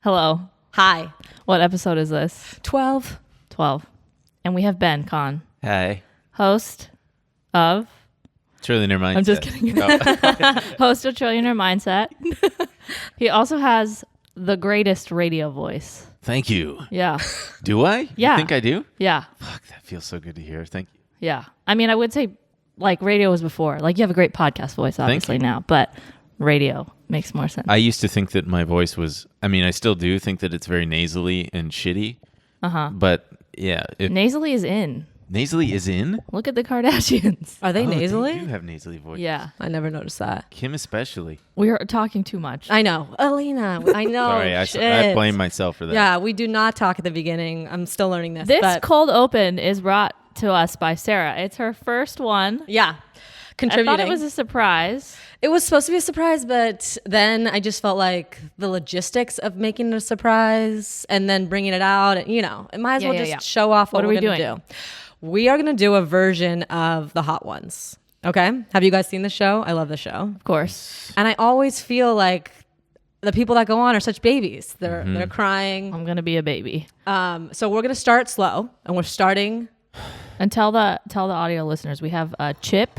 Hello. Hi. What episode is this? 12. 12. And we have Ben Cahn, Hi. host of... Trillionaire Mindset. I'm just kidding. Host of Trillionaire Mindset. He also has the greatest radio voice. Thank you. Yeah. Do I? Yeah. You think I do? Yeah. Fuck, that feels so good to hear. Thank you. Yeah. I mean, I would say like radio was before. Like you have a great podcast voice, obviously now, but radio makes more sense. I used to think that my voice was, I mean, I still do think that it's very nasally and shitty. Uh-huh. But yeah. Nasally is in. Nasally is in? Look at the Kardashians. Are they nasally? They do have nasally voice. Yeah. I never noticed that. Kim especially. We are talking too much. I know. Alina, I know. Sorry, I blame myself for that. Yeah, we do not talk at the beginning. I'm still learning this. This but cold open is brought to us by Sarah. It's her first one. yeah, contributing. I thought it was a surprise. It was supposed to be a surprise, but then I just felt like the logistics of making it a surprise and then bringing it out, and it might as well just show off what we're going to do. We are going to do a version of the Hot Ones. Okay? Have you guys seen the show? I love the show. Of course. And I always feel like the people that go on are such babies. They're crying. I'm going to be a baby. So we're going to start slow, and we're starting. And tell the audio listeners we have chip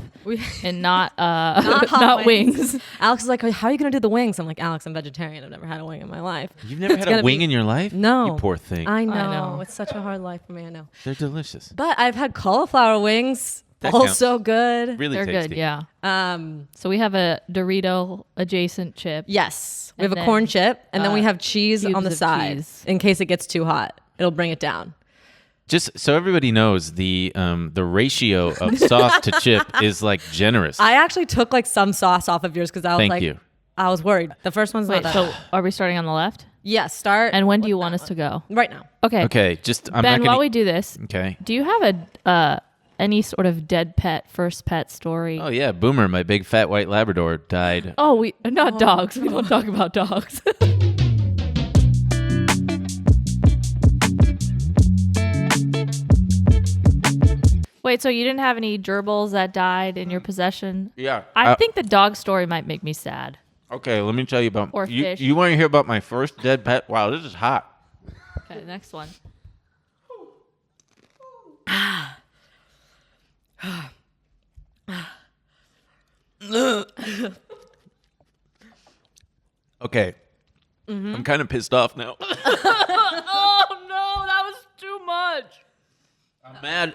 and not hot wings. Alex is like, how are you going to do the wings? I'm like, Alex, I'm vegetarian. I've never had a wing in my life. You've never had a wing in your life? No. You poor thing. I know. It's such a hard life for me. I know. They're delicious. But I've had cauliflower wings. That also good. Really They're tasty. good, yeah. So we have a Dorito adjacent chip. Yes. We And have a then, corn chip, and then we have cheese cubes on the of side cheese. in case it gets too hot. It'll bring it down. Just so everybody knows, the ratio of sauce to chip is like generous. I actually took like some sauce off of yours because I was Thank you. I was worried. The first one's Wait, not so that. are we starting on the left? Yeah, start. And when do with you that want us one. to go? Right now. Okay. Okay, just I'm Ben, not gonna. while we do this, Okay. do you have a any sort of dead pet, first pet story? Oh yeah, Boomer, my big fat white Labrador, died. Oh, we not dogs. We don't talk about dogs. Wait, so you didn't have any gerbils that died in your possession? Yeah. I think the dog story might make me sad. Okay, let me tell you about. Or you, fish. You want to hear about my first dead pet? Wow, this is hot. Okay, next one. Okay. I'm kind of pissed off now. Oh no, that was too much.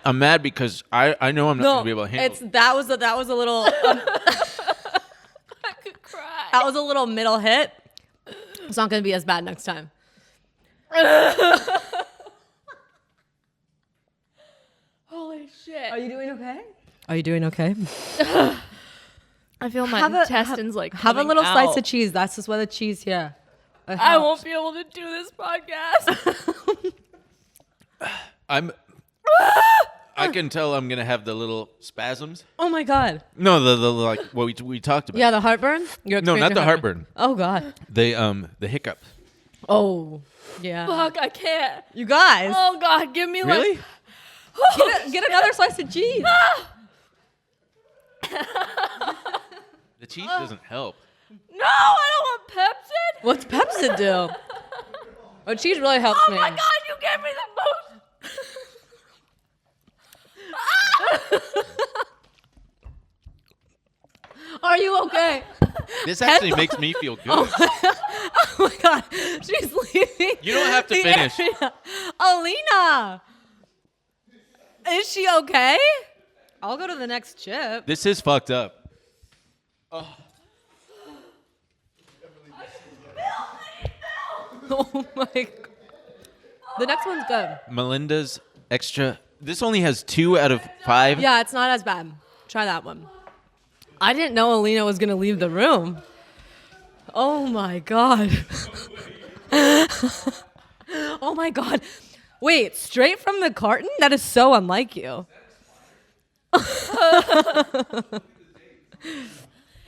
I'm mad because I know I'm not going to be able to handle it. That was a little I could cry. that was a little middle hit. It's not going to be as bad next time. Holy shit. Are you doing okay? Are you doing okay? I feel my Have a- intestines like Have a coming little slice out. of cheese. That's just why the cheese here. It I helps. won't be able to do this podcast. I can tell I'm going to have the little spasms. Oh my god. No, the like what we talked about. Yeah, the heartburn. No, not the heartburn. Oh god. The hiccups. Oh yeah. Fuck, I can't. You guys, Oh god, give me Really? like get another slice of cheese. The cheese doesn't help. No, I don't want Pepsi. What's Pepsi do? Oh, cheese really helps Oh me. my god, you gave me the most. Are you okay? This actually makes me feel good. Oh my god, she's leaving. You don't have to the finish. area. Alina, is she okay? I'll go to the next chip. This is fucked up. Oh my. The next one's good. Melinda's extra. This only has 2 out of 5. Yeah, it's not as bad. Try that one. I didn't know Alina was gonna leave the room. Oh my god. Oh my god. Wait, straight from the carton? That is so unlike you.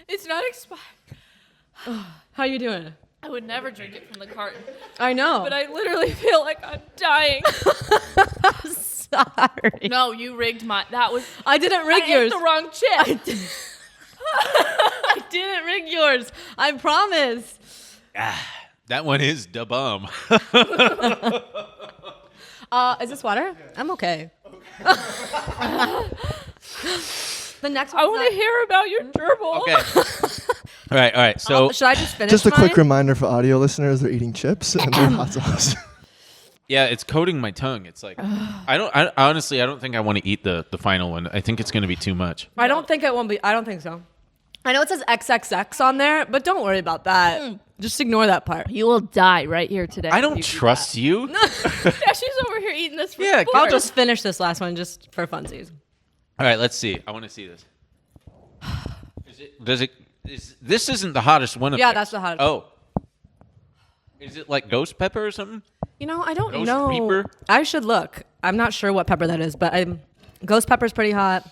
It's not expired. How you doing? I would never drink it from the carton, I know. but I literally feel like I'm dying. Sorry. No, you rigged my. That was. I didn't rig I yours. ate the wrong chip. I didn't rig yours. I promise. That one is da bomb. Is this water? I'm okay. The next one. I want to hear about your gerbil. Okay. All right. So should I just finish? Just a mine? quick reminder for audio listeners: they're eating chips and they're hot sauce. yeah, it's coating my tongue. It's like I honestly don't think I want to eat the final one. I think it's going to be too much. I don't think it won't be. I don't think so. I know it says XXX on there, but don't worry about that. Just ignore that part. You will die right here today. I don't trust you. Yeah, she's over here eating this. Yeah, sport. I'll just finish this last one just for funsies. All right, let's see. I want to see this. This isn't the hottest one of Yeah, theirs. that's the hottest. Oh. Is it like ghost pepper or something? I don't Ghost know. Reaper? I should look. I'm not sure what pepper that is, but ghost pepper's pretty hot.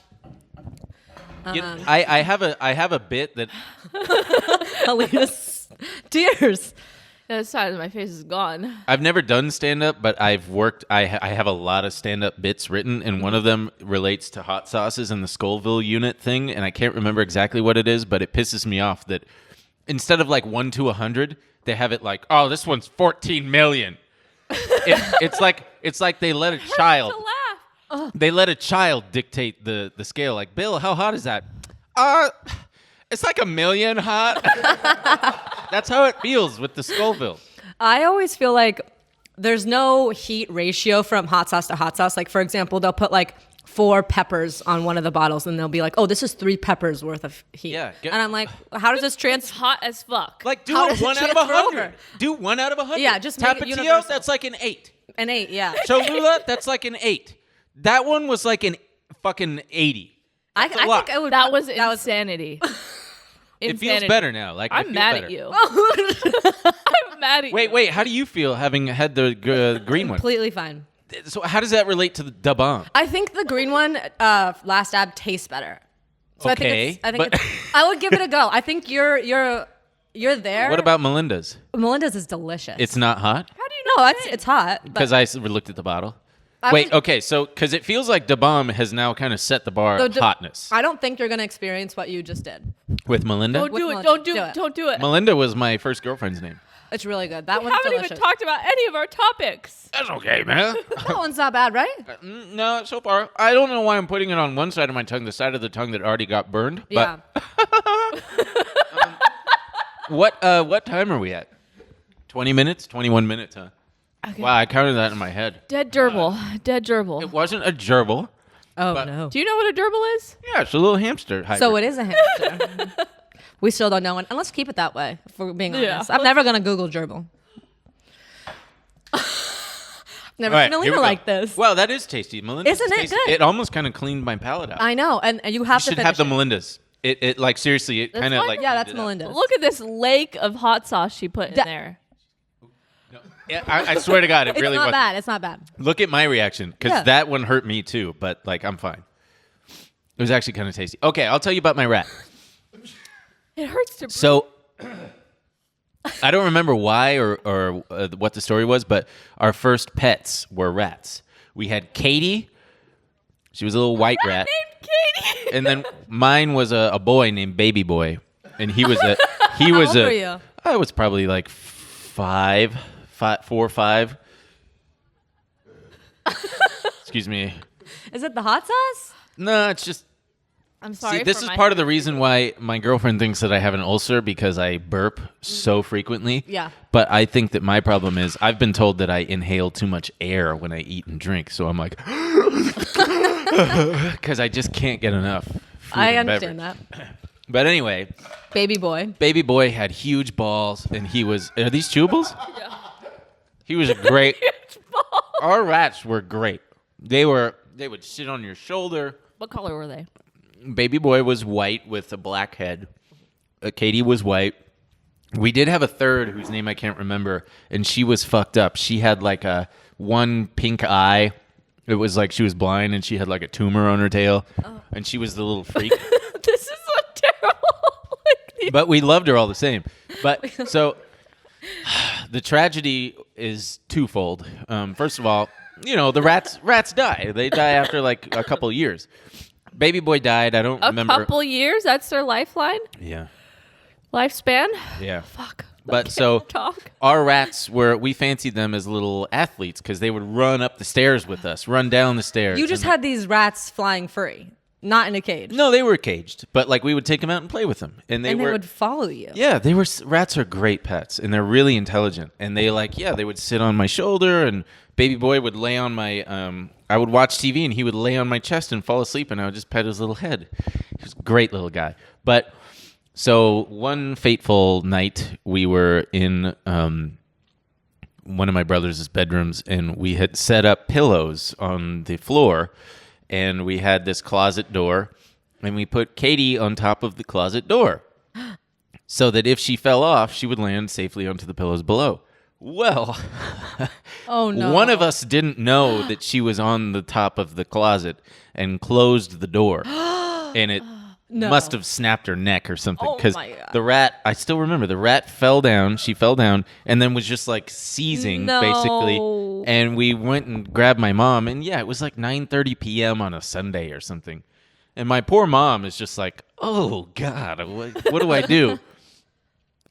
I have a bit that Alina's tears. The side of my face is gone. I've never done stand-up, but I've worked. I have a lot of stand-up bits written, and one of them relates to hot sauces and the Scoville unit thing, and I can't remember exactly what it is, but it pisses me off that instead of like 1 to 100, they have it like, oh, this one's 14 million. It's like they let a child. To laugh. They let a child dictate the scale. Like, Bill, how hot is that? It's like 1 million hot. That's how it feels with the Scoville. I always feel like there's no heat ratio from hot sauce to hot sauce. Like, for example, they'll put like 4 peppers on one of the bottles and they'll be like, oh, this is 3 peppers worth of heat. Yeah, and I'm like, how does this It's hot as fuck. Like, do How a does it 1 out of transfer 100. over? Do 1 out of 100. Yeah, just make it Tapatio, universal. that's like an 8. An 8, yeah. Cholula, that's like an 8. That one was like an fucking 80. I That's a lot. think I would. that was insanity. It feels better now. Like I I'm feel mad better. at you. I'm mad at you. Wait. How do you feel having had the green one? Completely fine. So how does that relate to the da bomb? I think the green one, last ab, tastes better. So Okay, I think I would give it a go. I think you're there. What about Melinda's? Melinda's is delicious. It's not hot? How do you no, know? it's hot. Because I looked at the bottle. I Wait, would- okay, so because it feels like da bomb has now kind of set the bar of hotness I don't think you're gonna experience what you just did. with Melinda. Don't do With it. Melinda. Don't do it. Don't do it. Melinda was my first girlfriend's name. It's really good. That We one's haven't delicious. even talked about any of our topics. That's okay, man. That one's not bad, right? No, so far. I don't know why I'm putting it on one side of my tongue, the side of the tongue that already got burned. Yeah. But what time are we at? 20 minutes? 21 minutes, huh? Okay. Wow, I counted that in my head. Dead gerbil. Dead gerbil. It wasn't a gerbil. Oh But- no. Do you know what a gerbil is? Yeah, it's a little hamster hybrid. So it is a hamster. We still don't know, and let's keep it that way. If we're being Yeah. honest, I'm never gonna Google gerbil. Never All right, seen here we Alina go. like this. Well, that is tasty. Melinda's Isn't it tasty. good? It almost kind of cleaned my palate out. I know, and you have You to should have finish the it. Melinda's. It like seriously, it That's kind of fine. like Yeah, that's cleaned it out. Melinda's. Look at this lake of hot sauce she put in there. Yeah, I swear to God, it It's really not was. bad. It's not bad. Look at my reaction because Yeah. that one hurt me too, but like I'm fine. It was actually kind of tasty. Okay, I'll tell you about my rat. It hurts to breathe. So I don't remember why or what the story was, but our first pets were rats. We had Katie. She was a little white rat. Named Katie. And then mine was a boy named Baby Boy, and he was How old were you? I was probably like 4 or 5. Excuse me. Is it the hot sauce? No, it's just. I'm sorry. See, this is part of the reason why my girlfriend thinks that I have an ulcer because I burp so frequently. Yeah. But I think that my problem is I've been told that I inhale too much air when I eat and drink, so I'm like, because I just can't get enough. Food I and understand beverage. that. But anyway, Baby boy. Baby Boy had huge balls, and he was. Are these chewables? Yeah. He was a great. Huge ball. Our rats were great. They would sit on your shoulder. What color were they? Baby Boy was white with a black head. Katie was white. We did have a third whose name I can't remember, and she was fucked up. She had like a one pink eye. It was like she was blind, and she had like a tumor on her tail, and she was the little freak. This is so terrible. But we loved her all the same. But so the tragedy is twofold. First of all, the rats die. They die after like a couple years. Baby Boy died. I don't A remember. couple years? That's their lifeline? Yeah. Lifespan? Yeah. Fuck. But so talk. our rats we fancied them as little athletes because they would run up the stairs with us, run down the stairs. You just had these rats flying free, not in a cage. No, they were caged, but like we would take them out and play with them, and they would follow you. Yeah, rats are great pets, and they're really intelligent, and they would sit on my shoulder, and baby boy would lay on my. I would watch TV, and he would lay on my chest and fall asleep, and I would just pet his little head. He was a great little guy, but. So one fateful night, we were in one of my brother's bedrooms, and we had set up pillows on the floor, and we had this closet door, and we put Katie on top of the closet door so that if she fell off, she would land safely onto the pillows below. Well, oh no! One of us didn't know that she was on the top of the closet and closed the door, and it... must have snapped her neck or something because the rat, I still remember, the rat fell down. She fell down and then was just like seizing basically. And we went and grabbed my mom. And yeah, it was like 9:30 p.m. on a Sunday or something. And my poor mom is just like, oh, God, what do I do?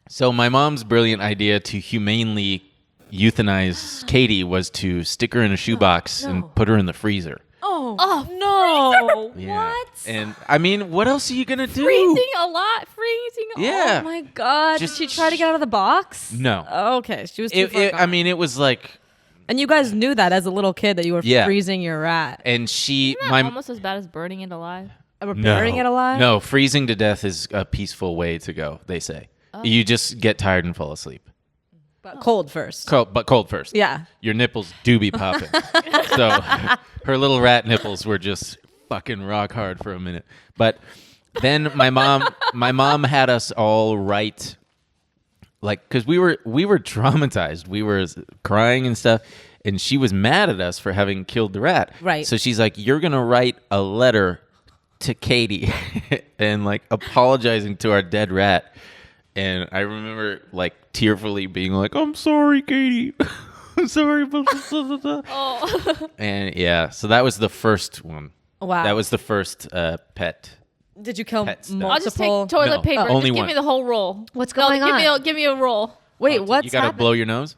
So my mom's brilliant idea to humanely euthanize Katie was to stick her in a shoebox and put her in the freezer. Oh no! Yeah. What? And I mean, what else are you gonna do? Freezing a lot. Freezing. Yeah. Oh my God! Did she try to get out of the box? No. Oh, okay, she was too far gone. I mean, it was like. And you guys knew that as a little kid that you were freezing your rat. And she, Isn't that almost as bad as burning it alive. We're burying it alive. No, freezing to death is a peaceful way to go. They say you just get tired and fall asleep. But cold first. Cold first. Yeah. Your nipples do be popping. So her little rat nipples were just fucking rock hard for a minute. But then my mom had us all write, like, because we were traumatized. We were crying and stuff, and she was mad at us for having killed the rat. Right. So she's like, you're gonna write a letter to Katie and like apologizing to our dead rat. And I remember like tearfully being like, I'm sorry, Katie. I'm sorry. Oh. And yeah, so that was the first one. Wow. That was the first pet. Did you kill multiple? I'll just take toilet paper. Only just give one. me the whole roll. What's going on? Give me a roll. Wait, what's You gotta happening? blow your nose?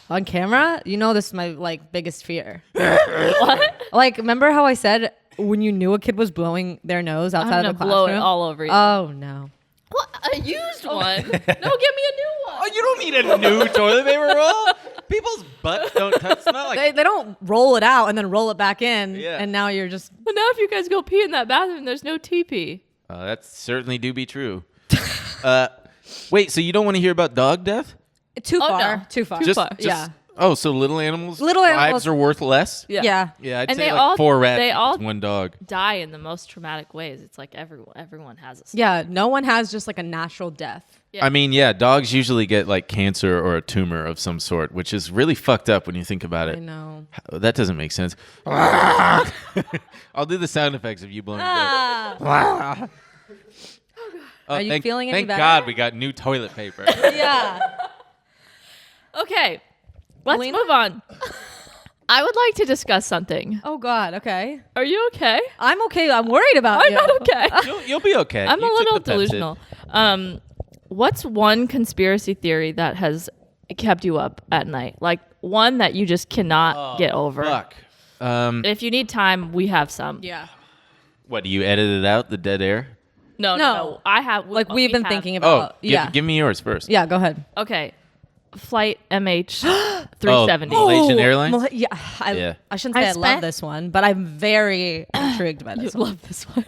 On camera? You know this is my like biggest fear. What? Like, remember how I said when you knew a kid was blowing their nose outside of the classroom? blow it all over you. Oh no. What? A used one? No, give me a new one. Oh, you don't need a new toilet paper roll. People's butts don't touch. It's not like They don't roll it out and then roll it back in, Yeah. and now you're just. But now if you guys go pee in that bathroom, there's no TP. that certainly do be true. Wait, so you don't want to hear about dog death? Too Oh, far. no. Too far. Yeah. Oh, so little animals' Little lives animals- are worth less? Yeah. Yeah, I'd And say they like all- 4 rats they all- against 1 dog. Die in the most traumatic ways. It's like everyone has a Yeah. No one has just like a natural death. Yeah. I mean, yeah, dogs usually get like cancer or a tumor of some sort, which is really fucked up when you think about it. I know. That doesn't make sense. I'll do the sound effects of you blowing your nose. Are you feeling any Thank better? God we got new toilet paper. Yeah. Okay, let's Melina? move on. I would like to discuss something. Oh God. Okay. Are you okay? I'm okay. I'm worried about I'm you. not okay. You'll be okay. I'm You a took little the Pepsid. delusional. What's one conspiracy theory that has kept you up at night? Like one that you just cannot get over. Fuck. If you need time, we have some. Yeah. What, do you edit it out, the dead air? No. I have. Like we've been thinking Oh, about. Yeah. give me yours first. Yeah. Go ahead. Okay. Flight MH 370. Malaysian Airlines? Yeah. Yeah. I shouldn't say I love spent- this one, but I'm very intrigued by You this one. love this one.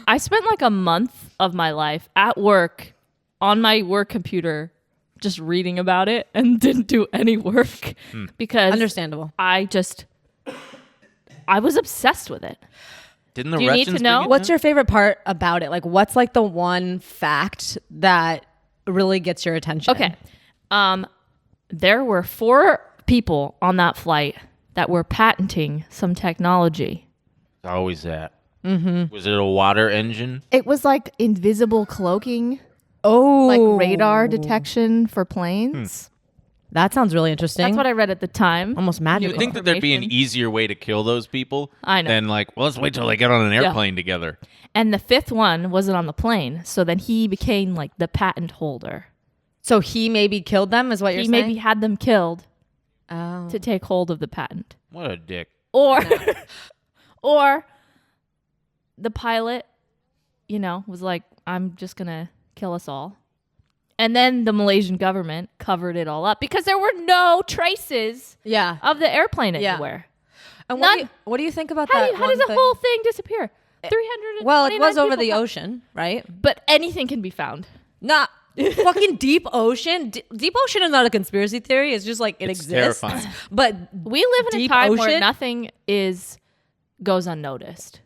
I spent like a month of my life at work on my work computer just reading about it and didn't do any work because Understandable. I was obsessed with it. Didn't the Do you need Russians to know? bring it What's down? your favorite part about it? Like, what's like the one fact that really gets your attention? Okay. There were 4 people on that flight that were patenting some technology. Always that. Mm-hmm. Was it a water engine? It was like invisible cloaking, Oh. like radar detection for planes. That sounds really interesting. That's what I read at the time. Almost magical. You think that there'd be an easier way to kill those people? I know. Than like, well, let's wait till they get on an airplane together. And the fifth one wasn't on the plane, so then he became like the patent holder. So he maybe killed them, is what you're saying? He maybe had them killed Oh. to take hold of the patent. What a dick. Or, or the pilot, was like, I'm just going to kill us all. And then the Malaysian government covered it all up because there were no traces of the airplane anywhere. And what do you think about How that? How does the whole thing disappear? 300. Well, it was over the ocean, right? But anything can be found. Not fucking deep ocean. Deep ocean is not a conspiracy theory. It's just like it It's exists. terrifying. But We live in a deep time where ocean? nothing goes unnoticed.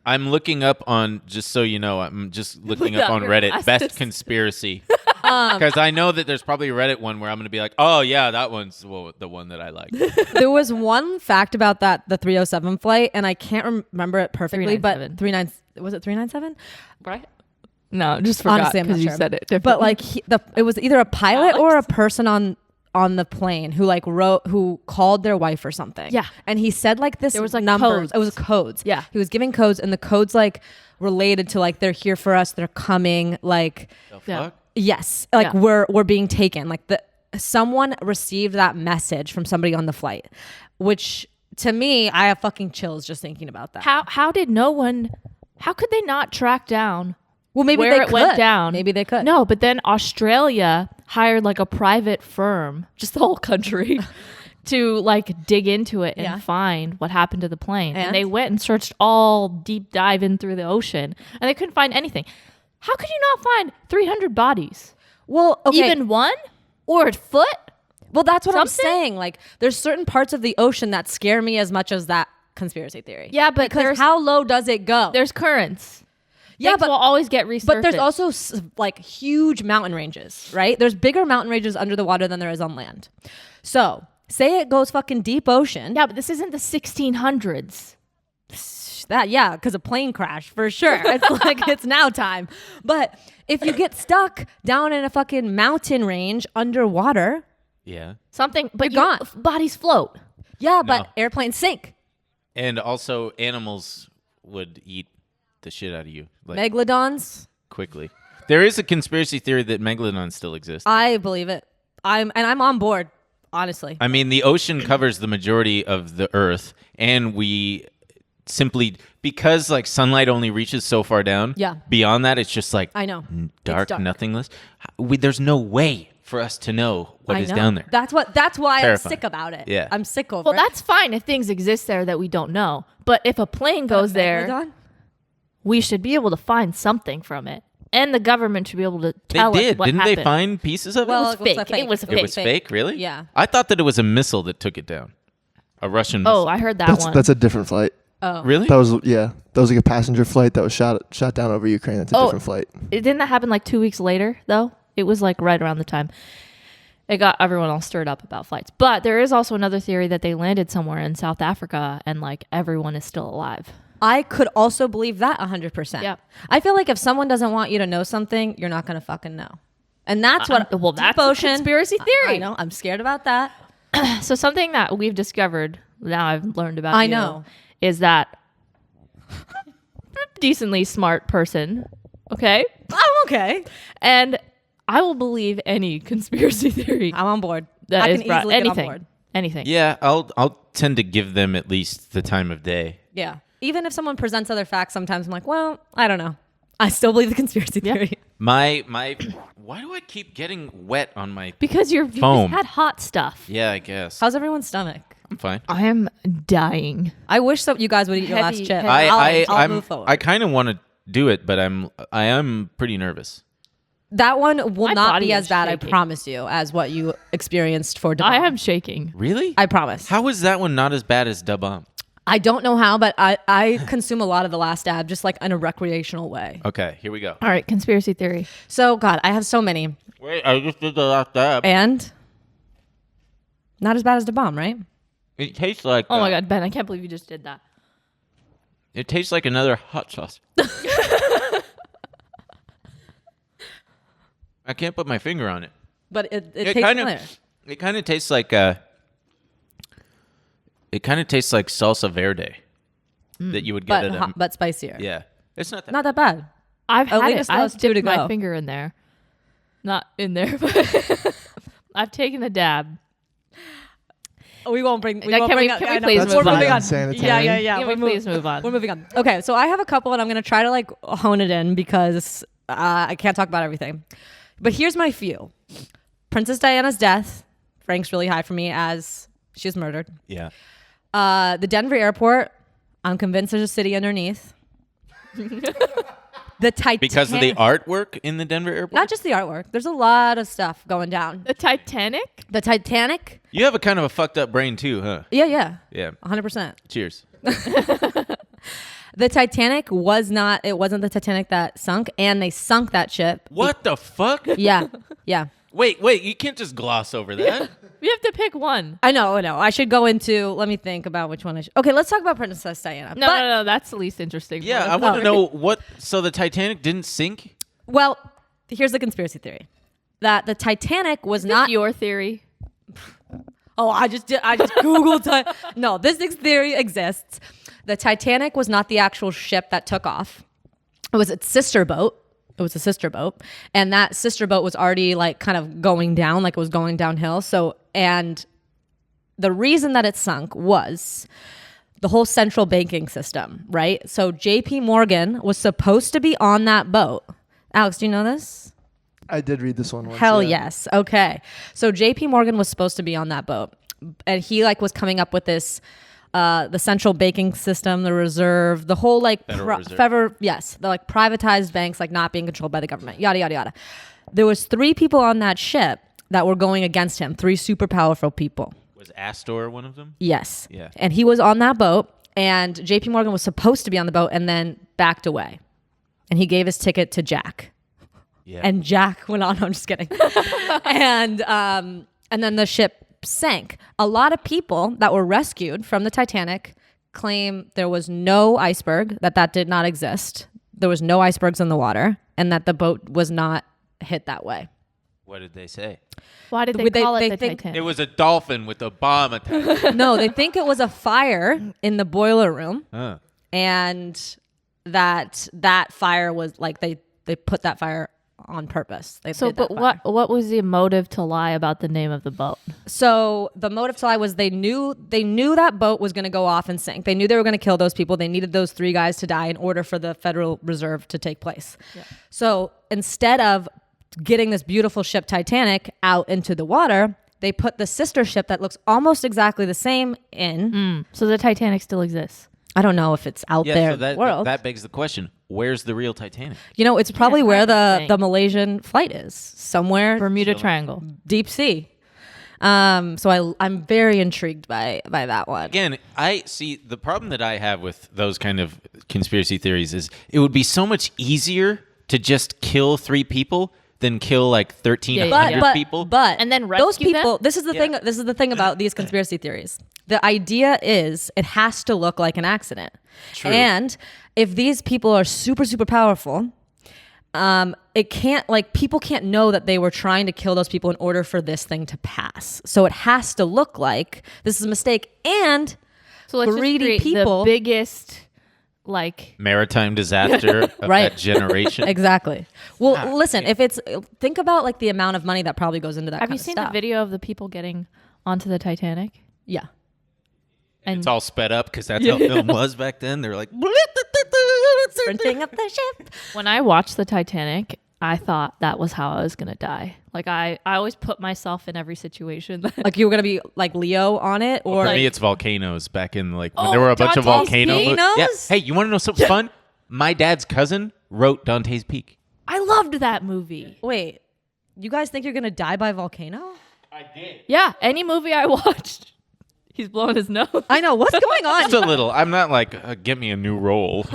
I'm looking up on, just so you know, I'm just looking up Without on your Reddit, glasses. best conspiracy. Because I know that there's probably a Reddit one where I'm going to be like, oh, yeah, that one's the one that I like. there was one fact about the 307 flight, and I can't remember it perfectly, but 397. was it 397? Right? No, just forgot Honestly, I'm not because you sure. said it differently. But like it was either a pilot or a person on the plane who called their wife or something. Yeah. And he said like this There was, like, numbers. codes. It was codes. Yeah. He was giving codes, and the codes like related to like they're here for us, they're coming, like The Yeah. fuck? yes, like Yeah. we're being taken. Like someone received that message from somebody on the flight, which to me, I have fucking chills just thinking about that. how could they not track down Well, maybe where they it went could. down? Maybe they could. No, but then Australia hired like a private firm, just the whole country, to like dig into it and find what happened to the plane. And they went and searched all deep dive in through the ocean, and they couldn't find anything. How could you not find 300 bodies? Well, okay. Even one? Or a foot? Well, that's what I'm Something? saying. Like, there's certain parts of the ocean that scare me as much as that conspiracy theory. Yeah, but because how low does it go? There's currents. Yeah, Things but will always get resurfaced. But there's also like huge mountain ranges, right? There's bigger mountain ranges under the water than there is on land. So say it goes fucking deep ocean. Yeah, but this isn't the 1600s. Because a plane crash for sure. It's like it's now time. But if you get stuck down in a fucking mountain range underwater, Yeah. Something, but You're gone. Bodies float. yeah, but No. airplanes sink. And also, animals would eat the shit out of you Megalodons, quickly. There is a conspiracy theory that megalodons still exist. I believe it. I'm on board, honestly. I mean, the ocean covers the majority of the Earth, and we simply, because like sunlight only reaches so far down. Yeah. Beyond that, it's just like I know. dark, dark. nothingness. There's no way for us to know what is down there. That's why Terrifying. I'm sick about it. Yeah. I'm sick over Well, it. that's fine if things exist there that we don't know. But if a plane goes there, Megalodon? we should be able to find something from it. And the government should be able to They tell us did. what Didn't happened. they find pieces of Well, it? It was fake. It was It was fake, really? Yeah. I thought that it was a missile that took it down. A Russian missile. Oh, I heard that one. That's a different flight. Oh. Really? That was like a passenger flight that was shot down over Ukraine. That's a different flight. Didn't that happen like 2 weeks later, though? It was like right around the time. It got everyone all stirred up about flights. But there is also another theory that they landed somewhere in South Africa and like everyone is still alive. I could also believe that 100%. Yep. I feel like if someone doesn't want you to know something, you're not going to fucking know. And that's what Well, deep that's a ocean conspiracy theory. I know. I'm scared about that. So something that we've discovered, now I've learned about I you, know. is that decently smart person, okay? I'm okay. And I will believe any conspiracy theory I'm on board. that I is can brought. easily get on Anything. board. Anything. Yeah, I'll tend to give them at least the time of day. Yeah. Even if someone presents other facts, sometimes I'm like, well, I don't know. I still believe the conspiracy Yeah. theory. My why do I keep getting wet on my Because you just Foam. had hot stuff. Yeah, I guess. How's everyone's stomach? I'm fine. I am dying. I wish that you guys would eat your last Heavy, chip. heavy. I'll move forward. I kind of want to do it, but I am pretty nervous. That one will My not body be is as bad, shaking. I promise you, as what you experienced for I Dabam. am shaking. Really? I promise. How is that one not as bad as Da Bomb? I don't know how, but I consume a lot of the last dab just like in a recreational way. Okay, here we go. All right, conspiracy theory. So, God, I have so many. Wait, I just did the last dab. And not as bad as the bomb, right? It tastes like. Oh my God, Ben, I can't believe you just did that. It tastes like another hot sauce. I can't put my finger on it. But it It tastes kind familiar. of. It kind of tastes like salsa verde that you would get at but spicier. Yeah, it's not that bad. I've had it. I've dipped my finger in there. Not in there, but I've taken a dab. We won't bring. Can we please move on? Yeah. Can we please move on? We're moving on. Okay, so I have a couple, and I'm gonna try to like hone it in because I can't talk about everything. But here's my few. Princess Diana's death ranks really high for me as she was murdered. Yeah. The Denver airport. I'm convinced there's a city underneath. The Titanic. Because of the artwork in the Denver airport? Not just the artwork. There's a lot of stuff going down. The Titanic? The Titanic. You have a kind of a fucked up brain too, huh? Yeah. Yeah. 100%. Cheers. The Titanic wasn't the Titanic that sunk, and they sunk that ship. What the fuck? Yeah. Wait, you can't just gloss over that. We have to pick one. I know. I should go into, let me think about which one I should. Okay, let's talk about Princess Diana. No, that's the least interesting. Yeah, I want to know so the Titanic didn't sink? Well, here's the conspiracy theory. That the Titanic was not your theory. Oh, I just Googled. No, this theory exists. The Titanic was not the actual ship that took off. It was its sister boat. It was a sister boat. And that sister boat was already like kind of going down, like it was going downhill. So, and the reason that it sunk was the whole central banking system, right? So JP Morgan was supposed to be on that boat. Alex, do you know this? I did read this one once. Hell yes. Okay. So JP Morgan was supposed to be on that boat. And he like was coming up with this the central banking system, the reserve, the whole like the like privatized banks like not being controlled by the government, yada yada yada. There was 3 people on that ship that were going against him, 3 super powerful people. Was Astor one of them? Yes. Yeah. And he was on that boat, and JP Morgan was supposed to be on the boat and then backed away. And he gave his ticket to Jack. Yeah. And Jack went on. I'm just kidding. and then the ship sank. A lot of people that were rescued from the Titanic claim there was no iceberg, that did not exist. There was no icebergs in the water, and that the boat was not hit that way. What did they say? Why did they call it the Titanic? It was a dolphin with a bomb attack. No, they think it was a fire in the boiler room. Huh. And that fire was like they put that fire on purpose. What was the motive to lie about the name of the boat? So the motive to lie was they knew that boat was going to go off and sink. They knew they were going to kill those people. They needed those 3 guys to die in order for the Federal Reserve to take place. Yeah. So instead of getting this beautiful ship Titanic out into the water, they put the sister ship that looks almost exactly the same in. So the Titanic still exists. I don't know if it's out there so that, in the world. That begs the question, where's the real Titanic? You know, it's probably where the Malaysian flight is. Somewhere. Bermuda Triangle. Deep sea. So I'm very intrigued by that one. Again, I see the problem that I have with those kind of conspiracy theories is it would be so much easier to just kill 3 people than kill like 1,300 people. But and then those people, them? This is the thing about these conspiracy theories. The idea is it has to look like an accident. True. And if these people are super, super powerful, it can't, like, people can't know that they were trying to kill those people in order for this thing to pass. So it has to look like this is a mistake. And so let's greedy people, the biggest like maritime disaster of that generation. Exactly. Well, listen, think about like the amount of money that probably goes into that. Have you seen the video of the people getting onto the Titanic? Yeah. And it's all sped up because that's how film was back then. They're like sprinting up the ship. When I watched the Titanic, I thought that was how I was going to die. Like I always put myself in every situation. Like you were going to be like Leo on it? Or for me, it's volcanoes back in like when there were a bunch of volcanoes. Yeah. Hey, you want to know something fun? My dad's cousin wrote Dante's Peak. I loved that movie. Wait, you guys think you're going to die by volcano? I did. Yeah, any movie I watched. He's blowing his nose. I know. What's going on? Just a little. I'm not like, get me a new role.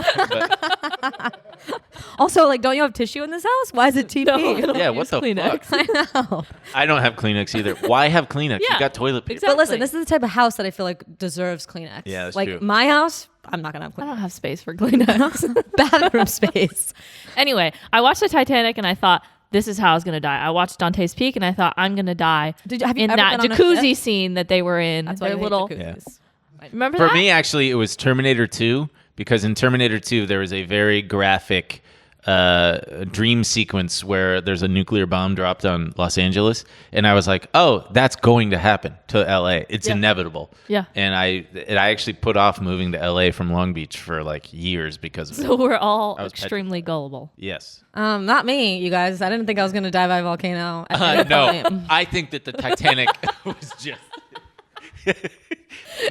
Also, like, don't you have tissue in this house? Why is it TP? No, yeah, what the Kleenex. fuck? I know. I don't have Kleenex either. Why have Kleenex? Yeah, you got toilet paper. exactly. But listen, this is the type of house that I feel like deserves Kleenex. Yeah, that's like true. My house, I'm not going to have I Kleenex. don't have space for Kleenex. Bathroom space. Anyway, I watched the Titanic and I thought, this is how I was going to die. I watched Dante's Peak and I thought I'm going to die have you in ever that been on a jacuzzi ship? scene that they were in. That's why I hate jacuzzis. Remember For that? me, actually, it was Terminator 2, because in Terminator 2, there was a very graphic dream sequence where there's a nuclear bomb dropped on Los Angeles. And I was like, oh, that's going to happen to LA. It's inevitable. Yeah. And I actually put off moving to LA from Long Beach for like years because of it. So we're all extremely gullible. Yes. Not me, you guys. I didn't think I was going to die by a volcano. No, I think that the Titanic was just...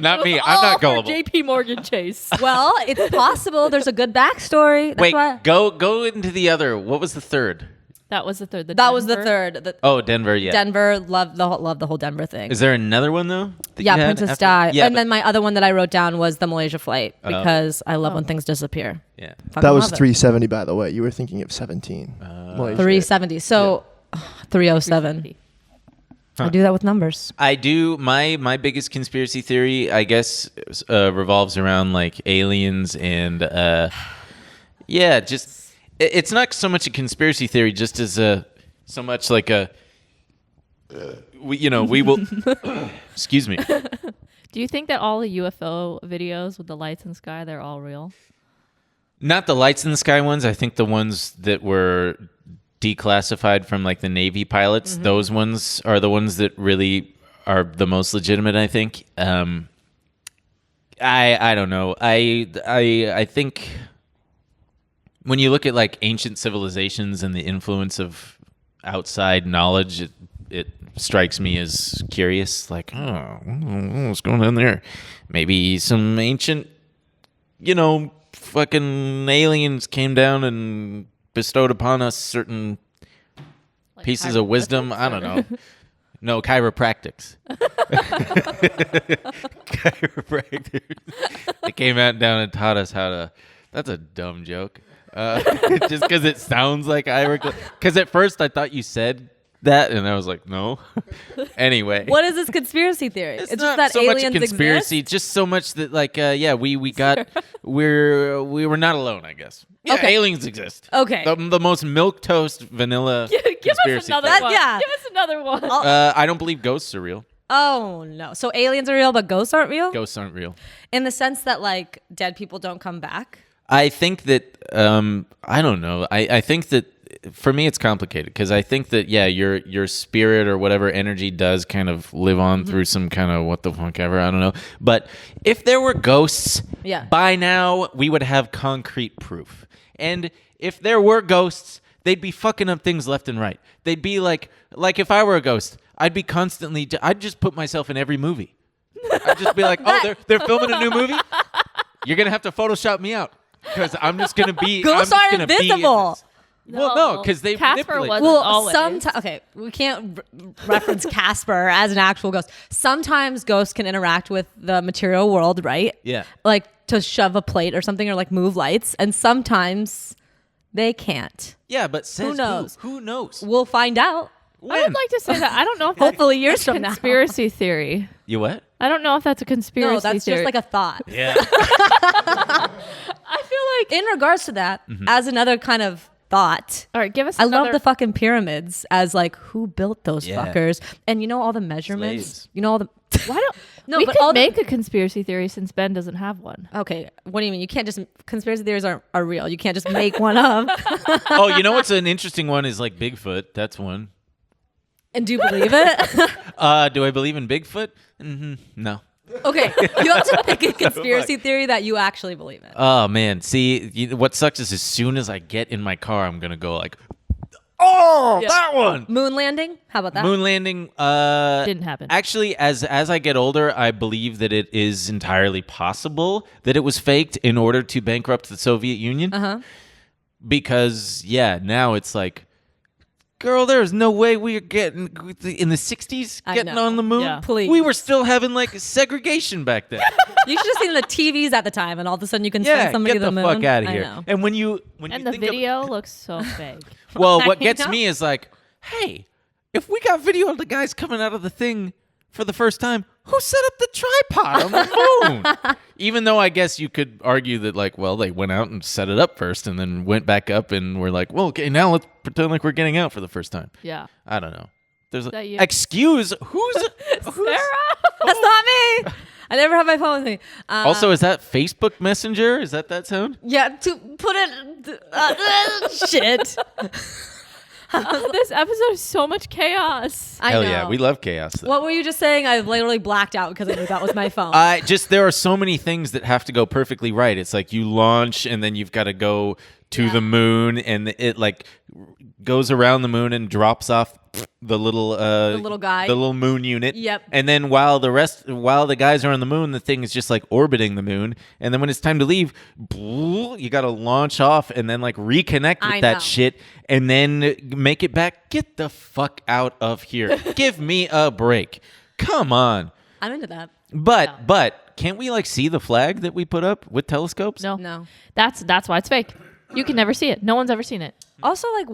Not me. I'm not gullible. JP Morgan Chase. Well, it's possible. There's a good backstory. That's Wait, why. go into the other. What was the third? That was the third. That was the third. Denver. Yeah, Denver. Loved the whole Denver thing. Is there another one though? Yeah, Princess Di. Yeah, and then my other one that I wrote down was the Malaysia flight because I love when things disappear. Yeah, that was 370, by the way. You were thinking of 17. 370. So 307. I do that with numbers. I do. My biggest conspiracy theory, I guess, revolves around like aliens and just it's not so much a conspiracy theory, just as so much like a we will. Excuse me. Do you think that all the UFO videos with the lights in the sky, they're all real? Not the lights in the sky ones. I think the ones that were declassified from like the Navy pilots, those ones are the ones that really are the most legitimate, I think. I don't know. I think when you look at like ancient civilizations and the influence of outside knowledge, it strikes me as curious. Like, what's going on there? Maybe some ancient, fucking aliens came down and bestowed upon us certain pieces of wisdom. I don't know. No, chiropractics. Chiropractors. They came out down and taught us how to. That's a dumb joke. Just because it sounds like because at first I thought you said that, and I was like, no. Anyway, what is this conspiracy theory? It's just not that so aliens much a conspiracy, exist? just so much that like we got we were not alone, I guess. Yeah, Okay. aliens exist. Okay. The most milquetoast vanilla Give conspiracy us another theory. one. Yeah. Give us another one. I don't believe ghosts are real. Oh no! So aliens are real, but ghosts aren't real. Ghosts aren't real. In the sense that like dead people don't come back. I think that I don't know. I think that for me it's complicated because I think that your spirit or whatever energy does kind of live on through some kind of what the fuck ever, I don't know. But if there were ghosts, by now we would have concrete proof. And if there were ghosts, they'd be fucking up things left and right. They'd be like if I were a ghost, I'd just put myself in every movie. I'd just be like, oh, they're filming a new movie? You're going to have to Photoshop me out. Because I'm just gonna be. Ghosts are invisible. Well, no, because they Casper manipulate. wasn't Well, always. sometimes okay, we can't reference Casper as an actual ghost. Sometimes ghosts can interact with the material world, right? Yeah. Like to shove a plate or something, or like move lights, and sometimes they can't. Yeah, but says Who knows? Who knows? We'll find out. I would like to say that I don't know if Hopefully years that's a from now. conspiracy theory. You what? I don't know if that's a conspiracy No, that's theory. just like a thought. Yeah. I feel like. In regards to that, as another kind of thought. All right, give us. I another. love the fucking pyramids as like who built those fuckers, and you know all the measurements. Slaves. You know all the. Why don't No, we but could all the- make a conspiracy theory since Ben doesn't have one? Okay, what do you mean? You can't just conspiracy theories are real. You can't just make one up. Oh, you know what's an interesting one is like Bigfoot. That's one. And do you believe it? Do I believe in Bigfoot? No. Okay, you have to pick a conspiracy theory that you actually believe in. Oh man, see, what sucks is as soon as I get in my car, I'm gonna go like, oh, that one. Moon landing? How about that? Moon landing Didn't happen. Actually, as I get older, I believe that it is entirely possible that it was faked in order to bankrupt the Soviet Union. Uh-huh. Because now it's like, girl, there's no way we are getting in the 60s getting know. on the moon. Yeah. Please. We were still having like segregation back then. You should have seen the TVs at the time, and all of a sudden you can Yeah, send somebody get to the the moon. fuck out of I here. know. And when you And the think of- video looks so fake. well, what I gets know. me is like, hey, if we got video of the guys coming out of the thing for the first time, who set up the tripod on the moon? Even though I guess you could argue that, like, well, they went out and set it up first and then went back up and were like, well, okay, now let's pretend like we're getting out for the first time. Yeah. I don't know. There's Excuse who's Sarah? That's not me. I never have my phone with me. Also, is that Facebook Messenger? Is that sound? Yeah, to put it... shit. This episode is so much chaos. Hell yeah, we love chaos. Though. What were you just saying? I literally blacked out because I knew that was my phone. There are so many things that have to go perfectly right. It's like you launch and then you've got to go to the moon, and it like goes around the moon and drops off the little guy, the little moon unit. Yep. And then while the guys are on the moon, the thing is just like orbiting the moon. And then when it's time to leave, you got to launch off and then like reconnect with that shit and then make it back. Get the fuck out of here. Give me a break. Come on. I'm into that. But can't we like see the flag that we put up with telescopes? No. That's why it's fake. You can never see it. No one's ever seen it. Also, like,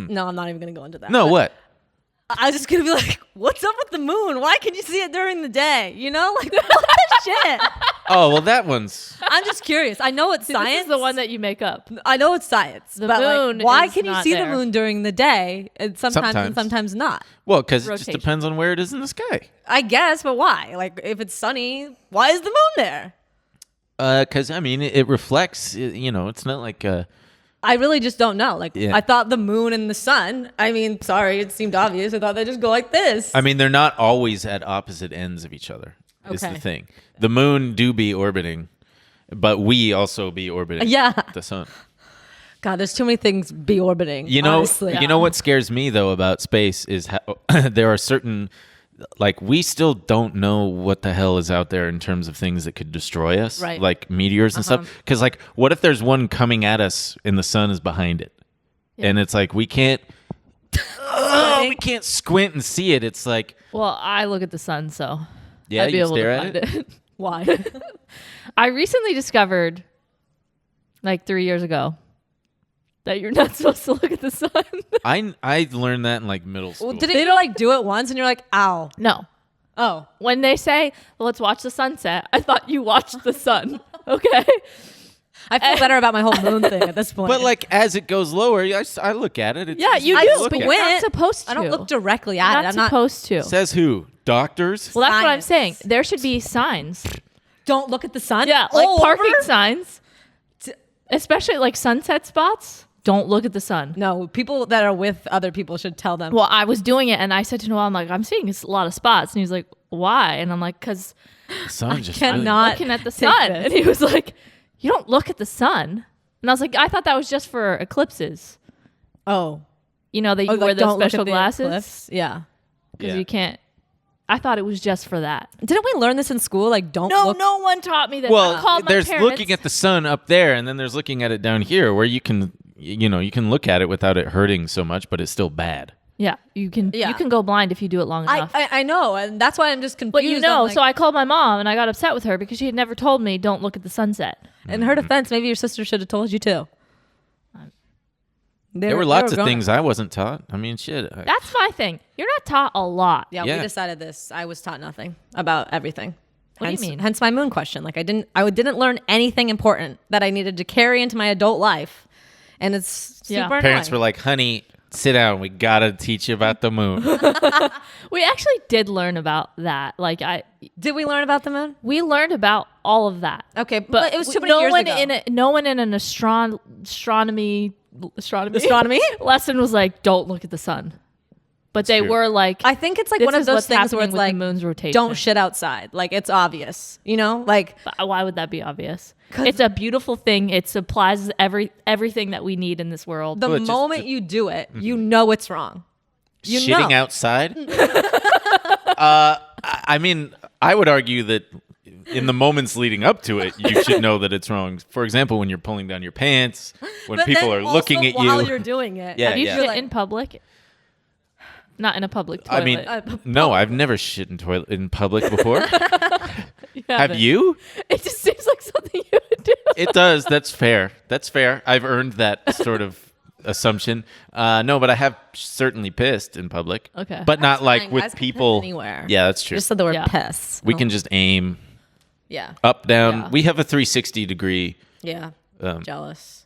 no, I'm not even going to go into that. No, what? I was just going to be like, what's up with the moon? Why can you see it during the day? You know? Like, what the shit? Oh, well, that one's... I'm just curious. I know it's science. This is the one that you make up. I know it's science. The but moon like, why is can you not see there. the moon during the day and sometimes and sometimes not? Well, because it just Rotation. depends on where it is in the sky. I guess, but why? Like, if it's sunny, why is the moon there? Because, I mean, it reflects, it's not like... I really just don't know. Like, I thought the moon and the sun, I mean, sorry, it seemed obvious. I thought they just go like this. I mean, they're not always at opposite ends of each other, is the thing. The moon do be orbiting, but we also be orbiting the sun. God, there's too many things be orbiting, honestly. You know what scares me, though, about space is how there are certain... Like, we still don't know what the hell is out there in terms of things that could destroy us, like meteors and stuff. Because, like, what if there's one coming at us and the sun is behind it? Yeah. And it's like, we can't squint and see it. It's like... Well, I look at the sun, so... Yeah, I'd be you able stare to at find it? Why? I recently discovered, like 3 years ago, that you're not supposed to look at the sun. I learned that in like middle school. Well, did it like do it once and you're like, ow? No. Oh. When they say, well, let's watch the sunset, I thought you watched the sun. Okay. I feel better about my whole moon thing at this point. But like as it goes lower, I look at it. Yeah, you do, but you're not supposed to. I don't look directly at it. I'm not supposed to. Says who? Doctors? Well, that's what I'm saying. There should be signs. Don't look at the sun? Yeah, like parking signs. Especially like sunset spots. Don't look at the sun. No, people that are with other people should tell them. Well, I was doing it and I said to Noel, I'm like, I'm seeing a lot of spots. And he was like, why? And I'm like, because I cannot looking at the sun. And he was like, you don't look at the sun. And I was like, I thought that was just for eclipses. Oh. You know, that you wear those special glasses? Eclipse? Yeah. Because you can't. I thought it was just for that. Didn't we learn this in school? Like, don't No, look. no one taught me that. Well, there's looking at the sun up there, and then there's looking at it down here, where you can, you can look at it without it hurting so much, but it's still bad. Yeah, you can go blind if you do it long enough. I know, and that's why I'm just confused. But so I called my mom, and I got upset with her because she had never told me, don't look at the sunset. In her defense, maybe your sister should have told you too. There were lots of things I wasn't taught. I mean, shit. That's my thing. You're not taught a lot. Yeah, we decided this. I was taught nothing about everything. What do you mean? Hence my moon question. Like I didn't learn anything important that I needed to carry into my adult life, and it's super annoying. Parents were like, "Honey, sit down. We gotta teach you about the moon." We actually did learn about that. Did we learn about the moon? We learned about all of that. Okay, but it was too many years ago. No one in an astronomy lesson was like, don't look at the sun. But they were like, I think it's like one of those things where it's like, the moon's rotation. Don't shit outside. Like it's obvious, like. Why would that be obvious? It's a beautiful thing. It supplies everything that we need in this world. The moment you do it, you know it's wrong. Shitting outside? I mean, I would argue that in the moments leading up to it, you should know that it's wrong. For example, when you're pulling down your pants, when people are looking at you. While you're doing it. Yeah, Have you shit in public? Not in a public toilet. I mean, no, I've never shit in public before. Have you? It just seems like something you would do. It does. That's fair. I've earned that sort of assumption. No, but I have certainly pissed in public. Okay. But not like with people. Anywhere. Yeah, that's true. Just said the word piss. We can just aim. Yeah. Up, down. Yeah. We have a 360 degree. Yeah. Jealous.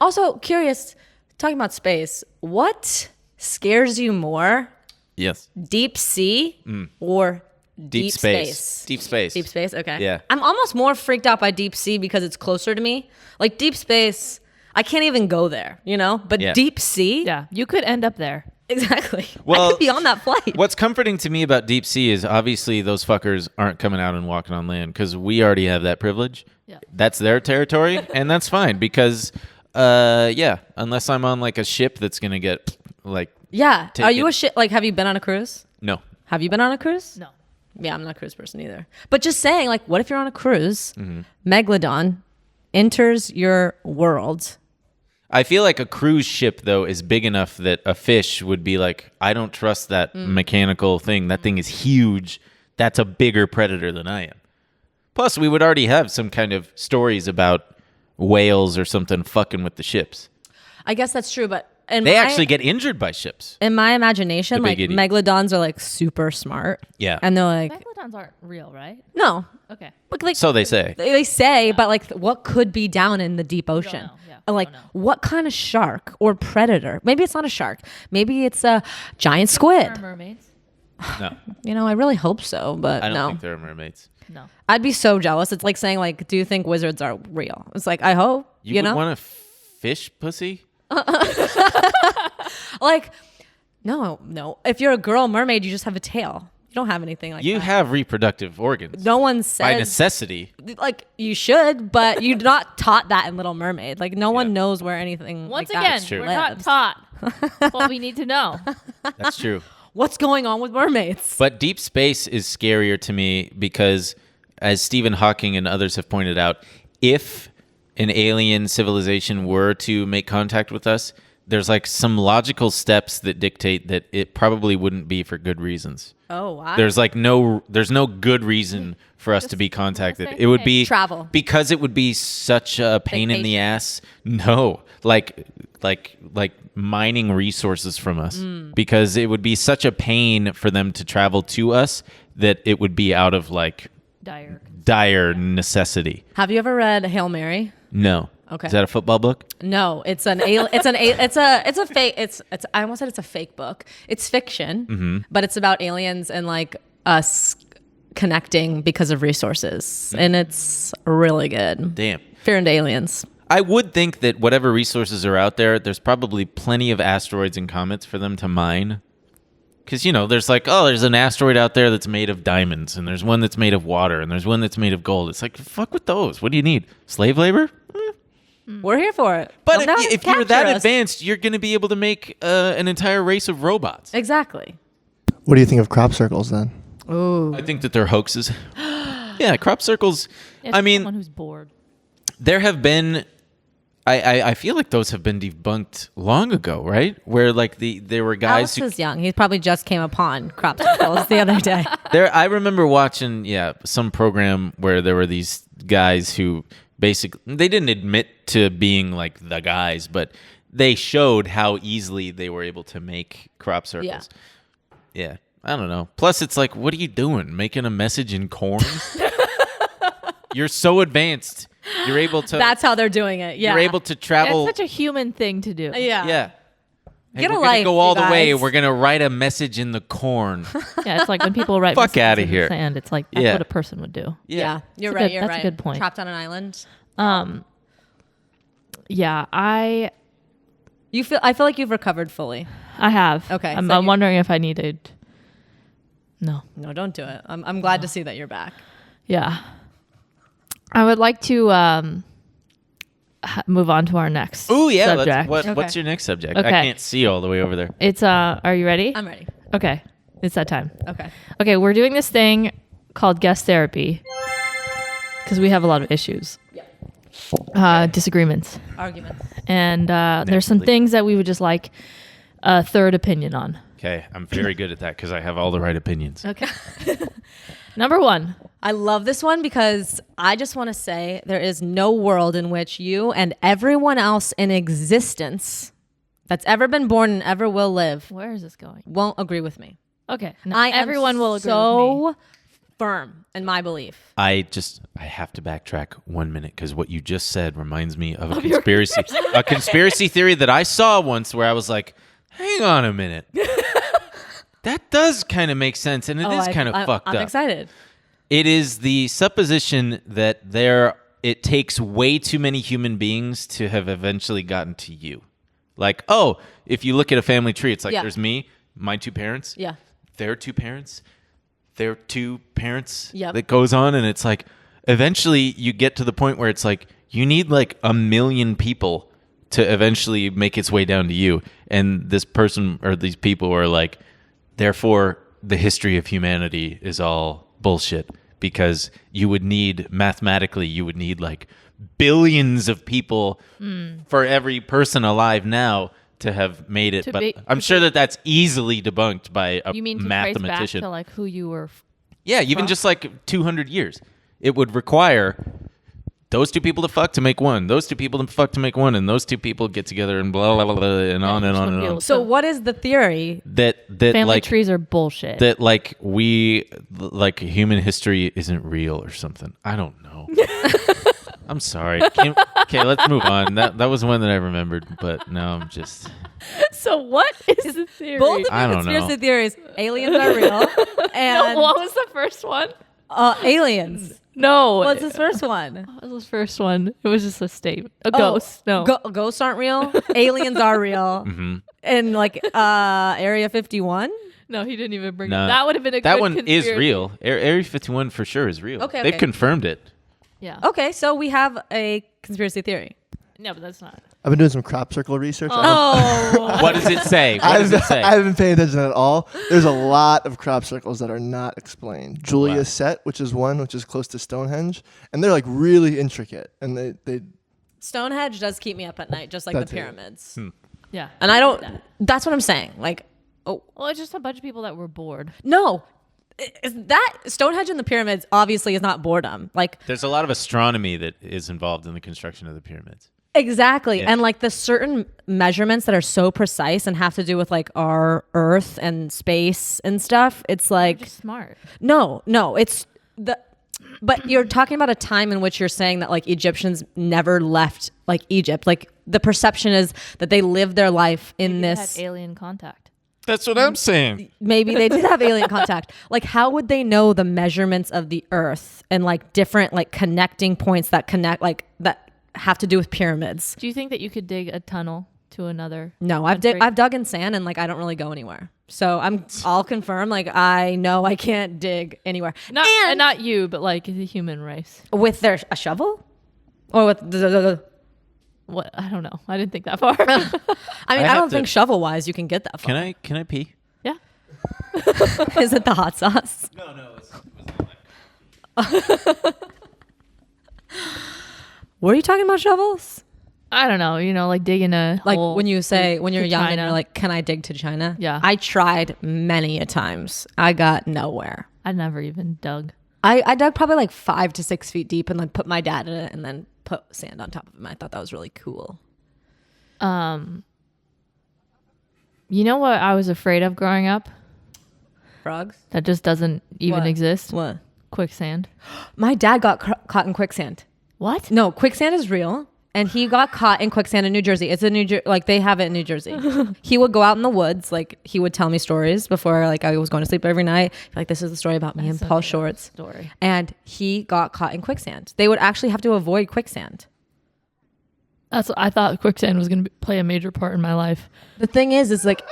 Also, curious, talking about space, what scares you more? Yes. Deep sea or deep space? Deep space. Deep space, okay. Yeah. I'm almost more freaked out by deep sea because it's closer to me. Like deep space, I can't even go there, you know? But deep sea? Yeah, you could end up there. Exactly. Well, I could be on that flight. What's comforting to me about deep sea is obviously those fuckers aren't coming out and walking on land because we already have that privilege. Yeah. That's their territory, and that's fine because, unless I'm on like a ship that's gonna get like. Yeah. Take Are you it. a shit? Like, have you been on a cruise? No. Have you been on a cruise? No. Yeah, I'm not a cruise person either. But just saying, like, what if you're on a cruise? Mm-hmm. Megalodon enters your world. I feel like a cruise ship though is big enough that a fish would be like, I don't trust that mechanical thing. That thing is huge. That's a bigger predator than I am. Plus, we would already have some kind of stories about whales or something fucking with the ships. I guess that's true, but They actually get injured by ships. in my imagination, The like big idiot. megalodons are like super smart. Yeah. And they're like, Megalodons aren't real, right? no. Okay. But like So they say. they say, but like what could be down in the deep ocean? know. Yeah, And like don't know. what kind of shark or predator? Maybe it's not a shark. Maybe it's a giant squid. Are mermaids? No, You know, I really hope so, but I don't no. think there are mermaids. No. I'd be so jealous. It's like saying like, do you think wizards are real? It's like, I hope, You, you would know? want a fish pussy? Like, no. If you're a girl mermaid, you just have a tail. You don't have anything like You that. have reproductive organs. No one By says necessity. like you should, but you're not taught that in Little Mermaid. Like no one knows where anything. Once like again, that true. we're not lives. taught what we need to know. That's true. What's going on with mermaids? But deep space is scarier to me because, as Stephen Hawking and others have pointed out, if an alien civilization were to make contact with us, there's like some logical steps that dictate that it probably wouldn't be for good reasons. Oh wow. There's no good reason for us to be contacted. It would be Travel. because it would be such a pain in the ass. No, like mining resources from us because it would be such a pain for them to travel to us that it would be out of like dire necessity. Have you ever read Hail Mary? No. Okay. Is that a football book? No, it's a fake. I almost said it's a fake book. It's fiction, but it's about aliens and like us connecting because of resources, and it's really good. Damn. Fear into aliens. I would think that whatever resources are out there, there's probably plenty of asteroids and comets for them to mine. Because, there's like, there's an asteroid out there that's made of diamonds, and there's one that's made of water, and there's one that's made of gold. It's like, fuck with those. What do you need? Slave labor? We're here for it. But Come down if and you're that capture us. advanced, you're going to be able to make an entire race of robots. Exactly. What do you think of crop circles then? Ooh. I think that they're hoaxes. Yeah, crop circles. It's I mean, someone who's bored. there have been. I feel like those have been debunked long ago, right? Where like there were guys Alex was young. He probably just came upon crop circles the other day. I remember watching some program where there were these guys who basically they didn't admit to being like the guys, but they showed how easily they were able to make crop circles. Yeah. I don't know. Plus it's like, what are you doing? Making a message in corn? You're so advanced. You're able to That's how they're doing it. Yeah. You're able to travel. It's such a human thing to do. Yeah. Yeah. Hey, Get a we're life, gonna go all you the way. guys. We're gonna write a message in the corn. Yeah, it's like when people write Fuck messages outta in the here. sand. It's like that's Yeah. what a person would do. Yeah. You're That's a right. good- You're that's a right. good point. Trapped on an island. Yeah, I I feel like you've recovered fully. have. Okay, I'm, so I'm wondering if I needed. No. No, don't do it. I'm glad to see that you're back. Yeah. I would like to move on to our next Ooh, yeah. subject. What's Okay. your next subject? Okay. I can't see all the way over there. It's are you ready? I'm ready. Okay. It's that time. Okay. Okay, we're doing this thing called guest therapy because we have a lot of issues. Disagreements. Arguments. And there's some Naturally. things that we would just like a third opinion on. Okay, I'm very good at that because I have all the right opinions. Okay. Number one. I love this one because I just want to say there is no world in which you and everyone else in existence that's ever been born and ever will live Where is this going? won't agree with me. Okay. I am everyone will agree with me. so firm in my belief. I have to backtrack 1 minute because what you just said reminds me of a conspiracy theory that I saw once where I was like, hang on a minute. That does kind of make sense, and it is kind of fucked up. I'm excited. It is the supposition that it takes way too many human beings to have eventually gotten to you. Like, oh, if you look at a family tree, it's like there's me, my two parents, their two parents, their two parents. That goes on, and it's like eventually you get to the point where it's like you need like 1 million people to eventually make its way down to you, and this person or these people are like, therefore the history of humanity is all bullshit, because you would need like billions of people for every person alive now to have made it. But I'm sure that's easily debunked by a you mean to mathematician. Trace back to like who you were. Even just like 200 years. It would require those two people to fuck to make one, those two people to fuck to make one, and those two people get together and blah, blah, blah, blah, and on and on and on. So what is the theory? That family like trees are bullshit. That like human history isn't real or something. I don't know. I'm sorry. Okay, let's move on. That was one that I remembered, but now I'm just. So what is the theory? Both of the conspiracy theories. Aliens are real. And no, what was the first one? Aliens. No. What's his first one? What was the first one? It was just a statement. Ghost. No. Ghosts aren't real. Aliens are real. Mm-hmm. And like Area 51? No, he didn't even bring it. That would have been a that good one conspiracy. Is real. Area 51 for sure is real. Okay. They've confirmed it. Yeah. Okay, so we have a conspiracy theory. No, but that's not. I've been doing some crop circle research. What does it say? What does it say? I haven't paid attention at all. There's a lot of crop circles that are not explained. Julia Set, which is close to Stonehenge, and they're like really intricate. And they Stonehenge does keep me up at night, just like the pyramids. Yeah. And I don't. That's what I'm saying. Like, well, it's just a bunch of people that were bored. No. That Stonehenge and the pyramids obviously is not boredom. Like, there's a lot of astronomy that is involved in the construction of the pyramids. Exactly. Yeah. And like the certain measurements that are so precise and have to do with like our Earth and space and stuff. It's like just smart. No, it's but you're talking about a time in which you're saying that like Egyptians never left like Egypt. Like the perception is that they lived their life in this alien contact. That's what I'm saying. Maybe they did have alien contact. Like, how would they know the measurements of the Earth and like different like connecting points that connect, like that have to do with pyramids? Do you think that you could dig a tunnel to another? No, I've dug in sand and like I don't really go anywhere. So I'll confirm. Like I know I can't dig anywhere. And not you, but like the human race with a shovel, or with what? I don't know. I didn't think that far. I don't think shovel wise you can get that far. Can I pee? Yeah. Is it the hot sauce? No. It was Were you talking about shovels? I don't know. Like digging a like hole when you're young China. and you're like, can I dig to China? Yeah. I tried many a times. I got nowhere. I never even dug. I dug probably like 5 to 6 feet deep and then put my dad in it and then put sand on top of him. I thought that was really cool. You know what I was afraid of growing up? Frogs? That just doesn't even exist. What? Quicksand. My dad got caught in quicksand. What? No, quicksand is real. And he got caught in quicksand in New Jersey. It's in like they have it in New Jersey. He would go out in the woods. Like he would tell me stories before like I was going to sleep every night. Like this is the story about me and Paul Shorts. Story. And he got caught in quicksand. They would actually have to avoid quicksand. That's what I thought quicksand was going to play a major part in my life. The thing is like,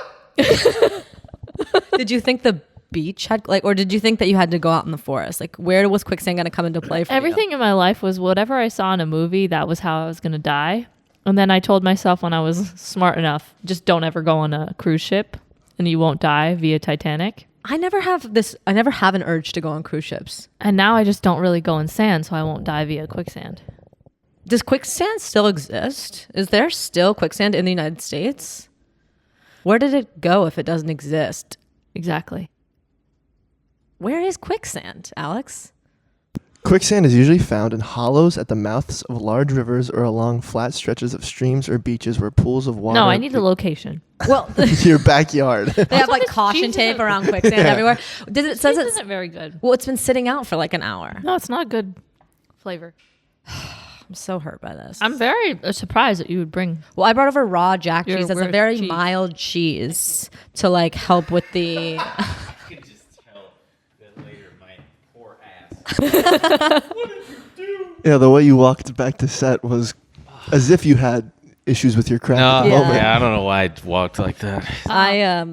did you think the beach had like, or did you think that you had to go out in the forest? Like where was quicksand going to come into play for Everything you? in my life was whatever I saw in a movie, that was how I was going to die. And then I told myself when I was smart enough, just don't ever go on a cruise ship and you won't die via Titanic. I never have an urge to go on cruise ships. And now I just don't really go in sand, so I won't die via quicksand. Does quicksand still exist? Is there still quicksand in the United States? Where did it go if it doesn't exist? Exactly. Where is quicksand, Alex? Quicksand is usually found in hollows at the mouths of large rivers or along flat stretches of streams or beaches where pools of water. No, I need the location. Well, your backyard. They have like caution tape around quicksand everywhere. It says it isn't very good. Well, it's been sitting out for like an hour. No, it's not good flavor. I'm so hurt by this. I'm very surprised that you would bring. Well, I brought over raw jack cheese. That's a very cheese. mild cheese to like help with the. I can just tell that later my poor ass. What did you do? Yeah, the way you walked back to set was as if you had issues with your craft at the moment. Yeah, I don't know why I walked like that.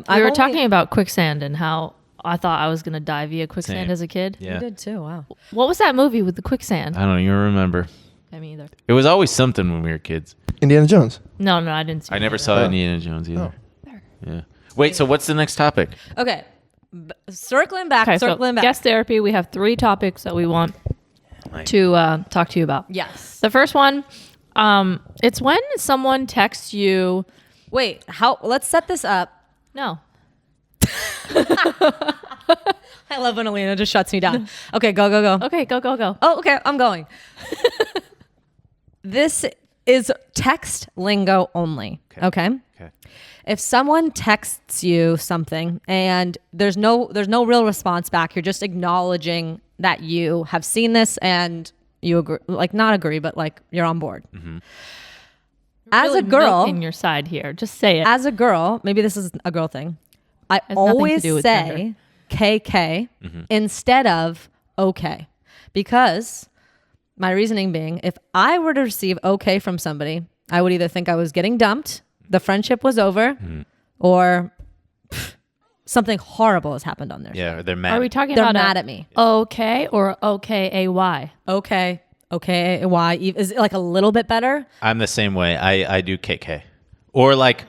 We were talking about quicksand and how I thought I was going to die via quicksand Same. as a kid. Yeah. You did too. Wow. What was that movie with the quicksand? I don't even remember. Me either. It was always something when we were kids. Indiana Jones. No, I didn't see I it. never saw Indiana Jones either. Yeah. Wait, so what's the next topic? Okay. Circling back. Guest therapy. We have 3 topics that we want Right. to talk to you about. Yes. The first one, it's when someone texts you. Wait. Let's set this up. No. I love when Alina just shuts me down. Okay, go. Okay, go. Oh, okay, I'm going. This is text lingo only. Okay. If someone texts you something and there's no real response back, you're just acknowledging that you have seen this and you agree, like not agree, but like you're on board. Mm-hmm. As Really a girl, milking your side here. Just say it. as a girl, maybe this is a girl thing. I Has nothing to always do with say KK instead of okay, because my reasoning being, if I were to receive okay from somebody, I would either think I was getting dumped, the friendship was over, or something horrible has happened on their side. Yeah, they're mad. Are we talking They're about mad at me. okay or okay-a-y? Okay, why? Is it like a little bit better? I'm the same way. I do KK. Or like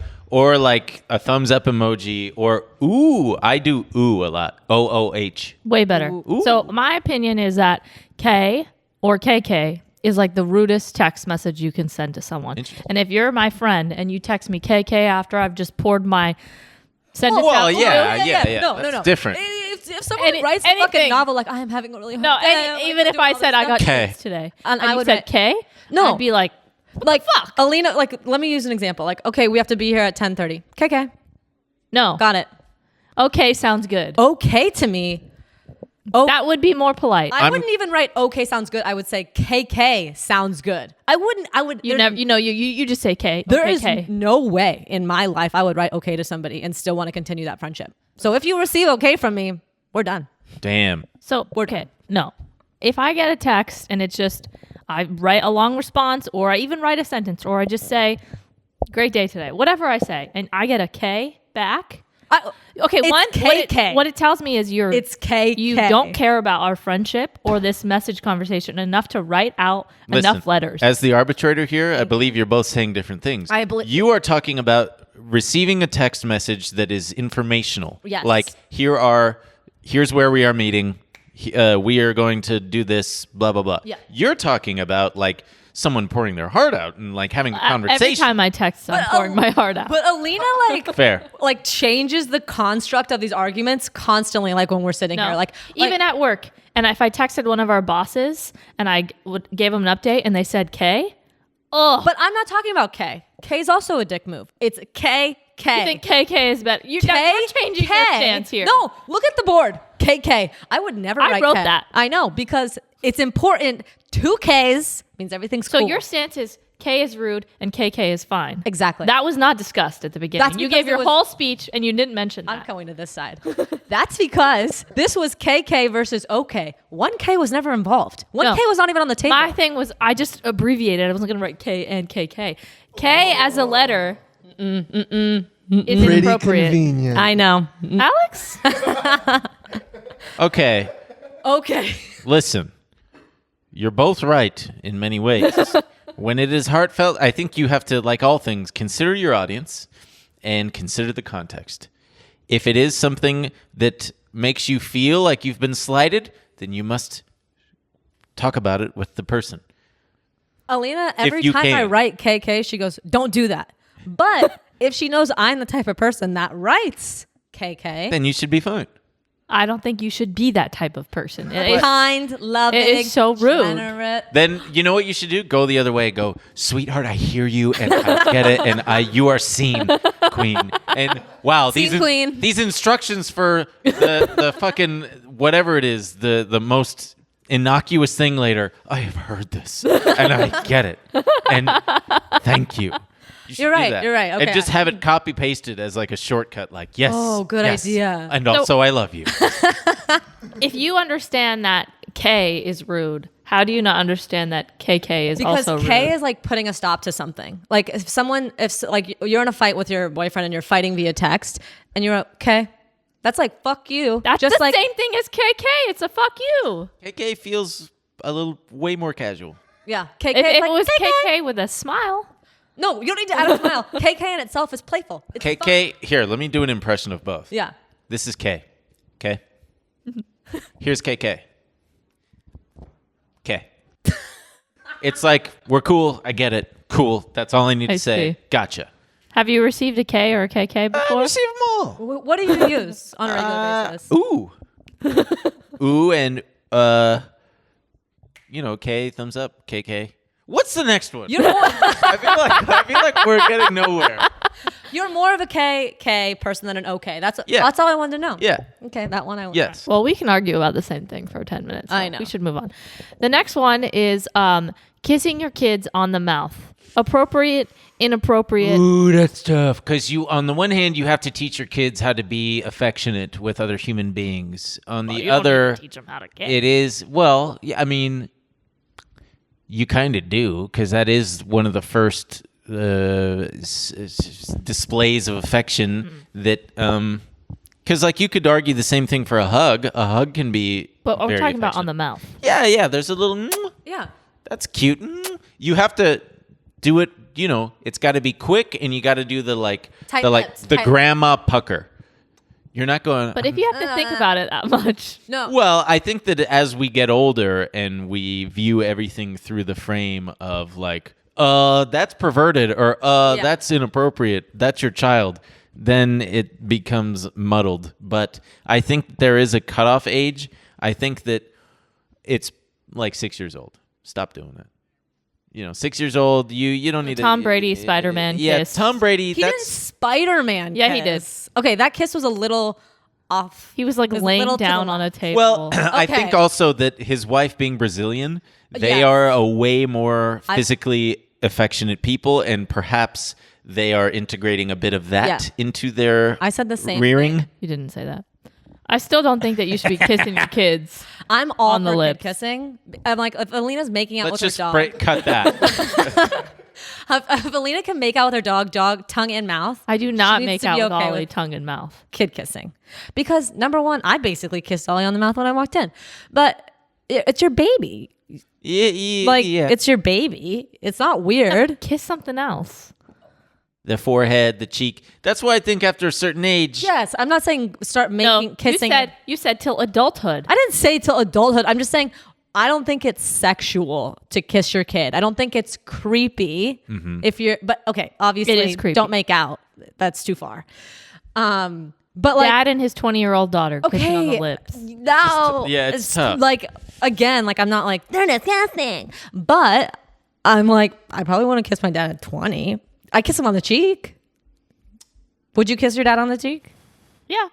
a thumbs up emoji, or ooh. I do ooh a lot. OOH. Way better. Ooh. So my opinion is that K or KK is like the rudest text message you can send to someone. And if you're my friend and you text me KK after I've just poured my sentence out to you, No. That's different. If someone writes a fucking novel like I am having a really hard day, and even if I said I got K's today, and I would said K, no, I'd be like fuck. Alina, like, let me use an example. Like, okay, we have to be here at 10:30. KK. No. Got it. Okay sounds good. Okay to me. That would be more polite. I wouldn't even write okay sounds good. I would say KK sounds good. I would. You just say K. There okay, is K. no way in my life I would write okay to somebody and still want to continue that friendship. So if you receive okay from me, we're done. Damn. So okay, no. If I get a text and it's just I write a long response, or I even write a sentence, or I just say great day today, whatever I say, and I get a K back. What it tells me is it's K. You don't care about our friendship or this message conversation enough to write out enough letters. As the arbitrator here, I believe you're both saying different things. You are talking about receiving a text message that is informational. Yes. Like here's where we are meeting. We are going to do this. Blah blah blah. Yeah. You're talking about like someone pouring their heart out and like having a conversation. Every time I text, I'm pouring my heart out. But Alina fair. Like changes the construct of these arguments constantly. Like when we're sitting here, like even at work. And if I texted one of our bosses and I gave them an update and they said K, but I'm not talking about K. K is also a dick move. It's KK. You think KK is better? You're changing your stance here. No, look at the board. KK. I would never write wrote K. that. I know, because it's important. 2 Ks means everything's cool. So your stance is K is rude and KK is fine. Exactly. That was not discussed at the beginning. That's you because gave your whole speech and you didn't mention that. I'm going to this side. That's because this was KK versus OK. 1K was never involved. 1K was not even on the table. My thing was I just abbreviated. I wasn't going to write K and KK. K as a letter is Pretty inappropriate. convenient. I know. Alex? Okay. Listen. You're both right in many ways. When it is heartfelt, I think you have to, like all things, consider your audience and consider the context. If it is something that makes you feel like you've been slighted, then you must talk about it with the person. Alina, every time I write KK, she goes, don't do that. But if she knows I'm the type of person that writes KK, Then you should be fine. I don't think you should be that type of person. Kind, loving, it is so rude. generous. Then you know what you should do? Go the other way. Go, sweetheart, I hear you and I get it, and you are seen, queen. And wow, these instructions for the fucking whatever it is, the most innocuous thing later. I have heard this and I get it. And thank you. You're right. Okay. And just have it copy pasted as like a shortcut. Like, yes. Oh, good idea. And also, I love you. If you understand that K is rude, how do you not understand that KK is also rude? Because K is like putting a stop to something. Like if like you're in a fight with your boyfriend and you're fighting via text and you're okay, that's like fuck you. That's just the like, same thing as KK. It's a fuck you. KK feels a little way more casual. Yeah. KK. If it was KK with a smile. No, you don't need to add a smile. KK in itself is playful. It's KK, fun. here, let me do an impression of both. Yeah. This is K. Okay? Here's KK. K. It's like, we're cool. I get it. Cool. That's all I need to say. See. Gotcha. Have you received a K or a KK before? I received them all. What do you use on a regular basis? Ooh. Ooh, and, K, thumbs up, KK. What's the next one? You know what? I feel like we're getting nowhere. You're more of a KK person than an OK. That's all I wanted to know. Yeah. Okay, that one I want. Yes. Well, we can argue about the same thing for 10 minutes. So I know. We should move on. The next one is kissing your kids on the mouth. Appropriate, inappropriate. Ooh, that's tough. Because on the one hand, you have to teach your kids how to be affectionate with other human beings. On the other, teach them how to kiss. it is, well, yeah, I mean, you kind of do, because that is one of the first displays of affection that, because like you could argue the same thing for a hug. A hug can be But we're very talking about affectionate. on the mouth. Yeah, there's a little, Yeah. that's cute. You have to do it, it's got to be quick, and you got to do the Tight lips, the tight grandma pucker. You're not going. But if you have to think about it that much. No. Well, I think that as we get older and we view everything through the frame of like, that's perverted, or that's inappropriate, that's your child, then it becomes muddled. But I think there is a cutoff age. I think that it's like 6 years old. Stop doing that. 6 years old, you don't need Tom Brady Spider-Man yeah, kiss. Tom Brady. He didn't Spider-Man Yeah, he kiss. Okay, that kiss was a little off. He was like laying down on a table. Well, I think also that his wife being Brazilian, they Yes. are a way more physically affectionate people, and perhaps they are integrating a bit of that into their I said the same rearing. thing. You didn't say that. I still don't think that you should be kissing your kids. I'm all on the for kid lips. kissing. I'm like, if Alina's making out Let's with just her dog, cut that. if Alina can make out with her dog, tongue in mouth. I do not she needs make to out be with okay Ollie tongue in mouth. Kid kissing, because number one, I basically kissed Ollie on the mouth when I walked in, but it's your baby. It's your baby. It's not weird. Kiss something else. The forehead, the cheek. That's why I think after a certain age. Yes, I'm not saying start making kissing. You said till adulthood. I didn't say till adulthood. I'm just saying I don't think it's sexual to kiss your kid. I don't think it's creepy if you're. But okay, obviously, It is creepy. don't make out. That's too far. But like Dad and his 20-year-old daughter kissing on the lips. No, Yeah, it's tough. Like again, like I'm not like they're disgusting, but I'm like I probably want to kiss my dad at 20. I kiss him on the cheek. Would you kiss your dad on the cheek? Yeah.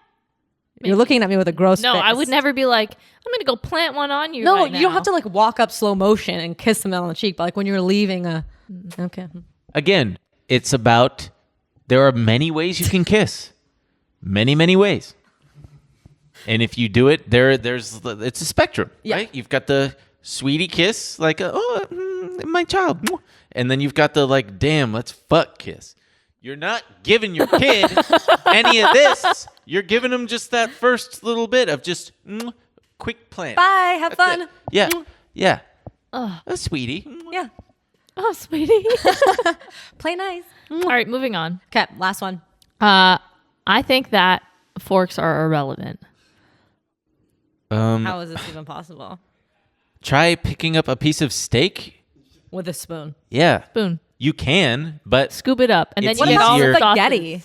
You're looking at me with a gross No, face. I would never be like, I'm going to go plant one on you. No, right you don't now. have to like walk up slow motion and kiss him on the cheek. But like when you're leaving okay. Again, it's about there are many ways you can kiss. Many, many ways. And if you do it, it's a spectrum, right? You've got the sweetie kiss, like, my child. And then you've got the like, damn, let's fuck kiss. You're not giving your kid any of this. You're giving them just that first little bit of just quick plant. Bye, have fun. It. Yeah, yeah. A sweetie. Yeah, Oh, sweetie. play nice. All right, moving on. Okay, last one. I think that forks are irrelevant. How is this even possible? Try picking up a piece of steak. With a spoon. Yeah. Spoon. You can, but Scoop it up. And then It's you get all the easier. sauces. Spaghetti?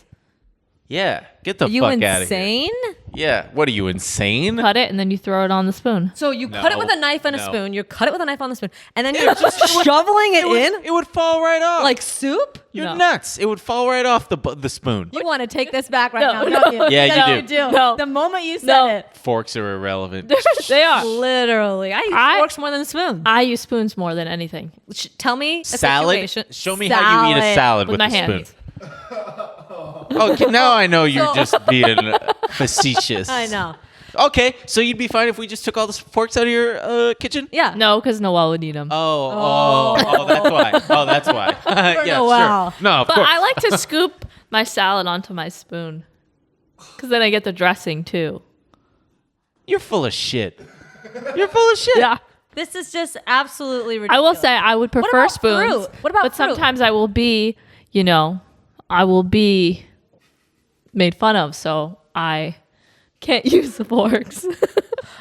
yeah, get the Are you fuck out of here. insane? Yeah. What are you, insane? Cut it and then you throw it on the spoon. So you cut it with a knife and a spoon. You cut it with a knife on the spoon, and then you're just shoveling it in. It would fall right off. Like soup? You're nuts. It would fall right off the spoon. You want to take this back right now, don't you? Yeah, you do. No. The moment you said it. Forks are irrelevant. They are. Literally. I use forks more than spoons. I use spoons more than anything. Tell me a salad. situation. Show me how you eat a salad with my a hands. spoon. Okay, now I know you're just being facetious. I know. Okay, so you'd be fine if we just took all the forks out of your kitchen? Yeah. No, because Noelle would eat them. Oh, that's why. Oh, that's why. Yeah, Noelle. sure. No, of But course. I like to scoop my salad onto my spoon. Because then I get the dressing too. You're full of shit. You're full of shit. Yeah. This is just absolutely ridiculous. I will say I would prefer about spoons. fruit? What about But fruit? sometimes I will be made fun of, so I can't use the forks.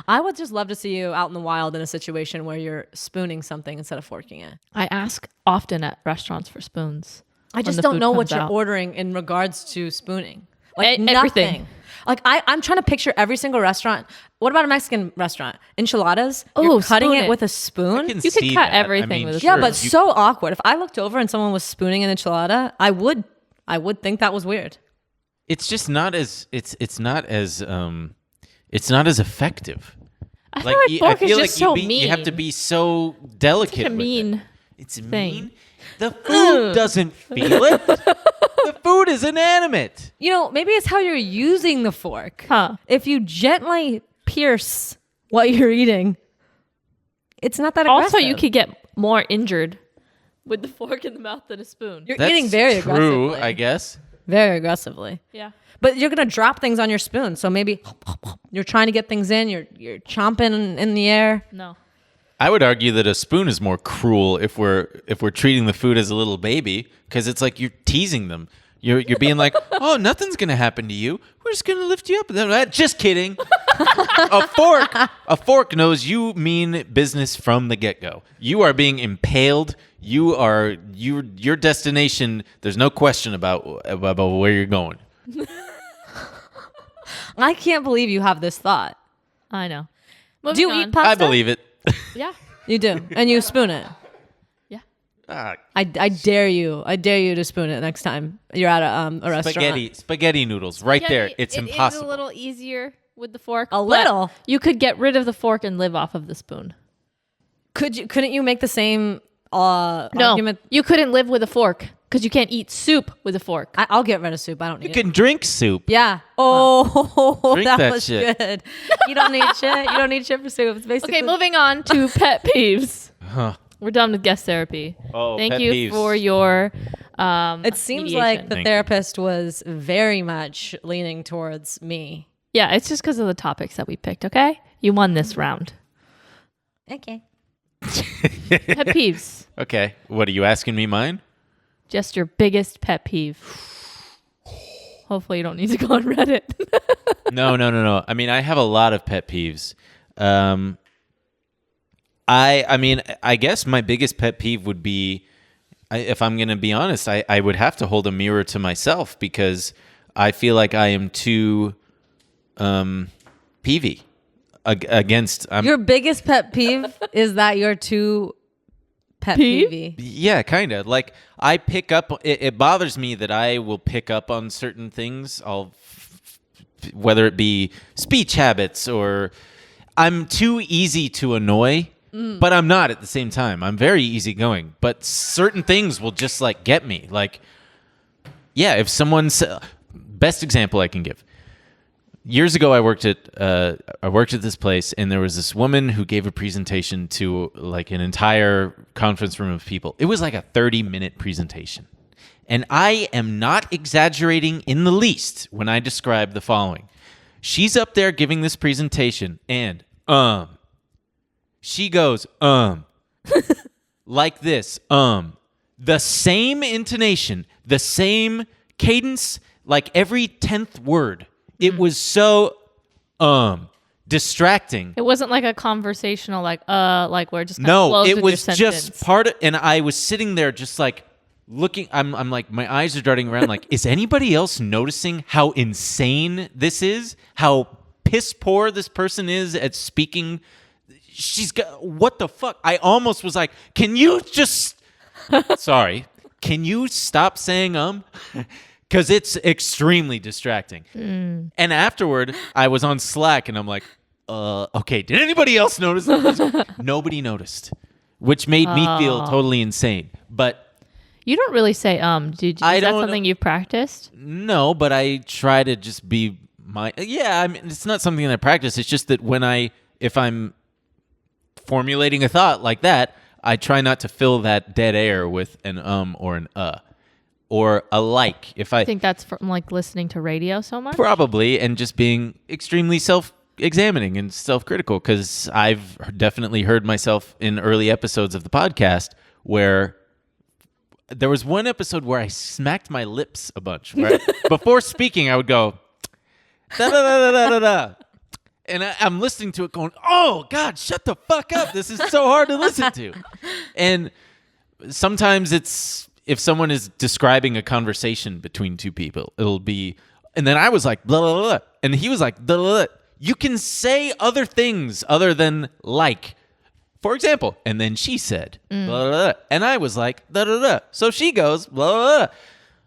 I would just love to see you out in the wild in a situation where you're spooning something instead of forking it. I ask often at restaurants for spoons. I just don't know what you're ordering in regards to spooning. Like Everything. nothing. Like I'm trying to picture every single restaurant. What about a Mexican restaurant? Enchiladas? You're cutting spoon it it. with a spoon? You could cut everything with a Yeah, spoon. but so awkward. If I looked over and someone was spooning an enchilada, I would think that was weird. It's just not as it's not as effective. I feel like fork is just so mean. You have to be so delicate. It's like a mean. It's thing. mean. The food doesn't feel it. The food is inanimate. You know, maybe it's how you're using the fork. Huh. If you gently pierce what you're eating, it's not that aggressive. Also, you could get more injured with the fork in the mouth than a spoon. You're That's eating very true, aggressively. I guess. Very aggressively. Yeah. But you're gonna drop things on your spoon, so maybe you're trying to get things in. You're chomping in the air. No. I would argue that a spoon is more cruel if we're treating the food as a little baby, because it's like you're teasing them. You're being like, oh, nothing's gonna happen to you. We're just gonna lift you up. Just kidding. A fork knows you mean business from the get-go. You are being impaled. Your destination. There's no question about where you're going. I can't believe you have this thought. I know. Do you eat pasta? I believe it. Yeah. You do, and you spoon it. Yeah. I dare you. I dare you to spoon it next time you're at a restaurant. Spaghetti noodles, right there. It's impossible. It is a little easier with the fork. A little. You could get rid of the fork and live off of the spoon. Couldn't you make the same No, argument? you couldn't live with a fork because you can't eat soup with a fork. I'll get rid of soup. I don't need You can drink soup. Yeah. Oh, Drink that that was shit. good. You don't need shit. You don't need shit for soup. It's basically Okay, moving on to pet peeves. Huh. We're done with guest therapy. Oh, Thank pet you peeves. for your It seems mediation. like the Thank you. therapist was very much leaning towards me. Yeah, it's just because of the topics that we picked, okay? You won this round. Okay. Pet peeves. Okay. What are you asking me? Mine? Just your biggest pet peeve. Hopefully you don't need to go on Reddit. No. I mean, I have a lot of pet peeves. I mean, I guess my biggest pet peeve would be, if I'm going to be honest, I would have to hold a mirror to myself because I feel like I am too peevy against. Your biggest pet peeve is that you're too pet Peeve? peevy. Yeah, kind of. Like I pick up. It bothers me that I will pick up on certain things. Whether it be speech habits or I'm too easy to annoy. But I'm not at the same time. I'm very easygoing. But certain things will just like get me. Like, yeah, if someone's best example I can give. Years ago, I worked at this place, and there was this woman who gave a presentation to like an entire conference room of people. It was like a 30-minute presentation, and I am not exaggerating in the least when I describe the following: she's up there giving this presentation, and she goes, like this, the same intonation, the same cadence, like every 10th word. It was so, distracting. It wasn't like a conversational, like we're just No, close it with was your just sentence. part of, and I was sitting there just like looking, I'm like, my eyes are darting around like, is anybody else noticing how insane this is? How piss poor this person is at speaking. She's got, what the fuck? I almost was like, can you just, sorry, can you stop saying because it's extremely distracting. And afterward, I was on Slack and I'm like, okay, did anybody else notice? Nobody noticed, which made me feel totally insane. But you don't really say is that something you've practiced? No, but I try to just be I mean, it's not something that I practice. It's just that if I'm formulating a thought like that, I try not to fill that dead air with an or an or a like. If I think that's from like listening to radio so much, probably, and just being extremely self-examining and self-critical, because I've definitely heard myself in early episodes of the podcast where there was one episode where I smacked my lips a bunch. Right before speaking, I would go da da da da da da. And I'm listening to it going, oh, God, shut the fuck up. This is so hard to listen to. And sometimes it's, if someone is describing a conversation between two people, it'll be, and then I was like, blah, blah, blah. And he was like, blah, blah, blah. You can say other things other than like, for example, and then she said, blah, blah, blah. And I was like, blah, blah, blah. So she goes, blah, blah,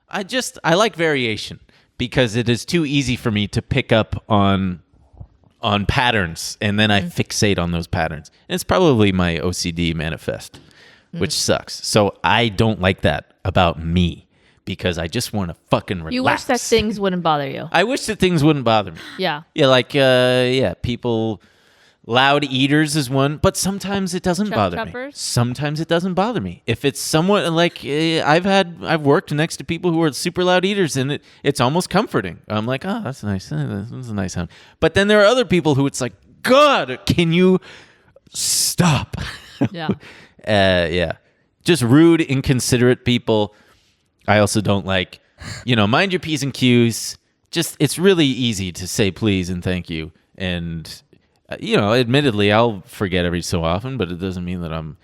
blah. I like variation because it is too easy for me to pick up on patterns, and then I fixate on those patterns. And it's probably my OCD manifest, which sucks. So I don't like that about me because I just want to fucking relax. You wish that things wouldn't bother you. I wish that things wouldn't bother me. Yeah. Yeah, like, people, loud eaters is one, but sometimes it doesn't bother me. Sometimes it doesn't bother me. If it's someone like I've worked next to people who are super loud eaters, and it's almost comforting. I'm like, oh, that's nice. That's a nice sound. But then there are other people who it's like, God, can you stop? Yeah. Yeah. Just rude, inconsiderate people. I also don't like, mind your P's and Q's. Just, it's really easy to say please and thank you. And admittedly, I'll forget every so often, but it doesn't mean that I'm.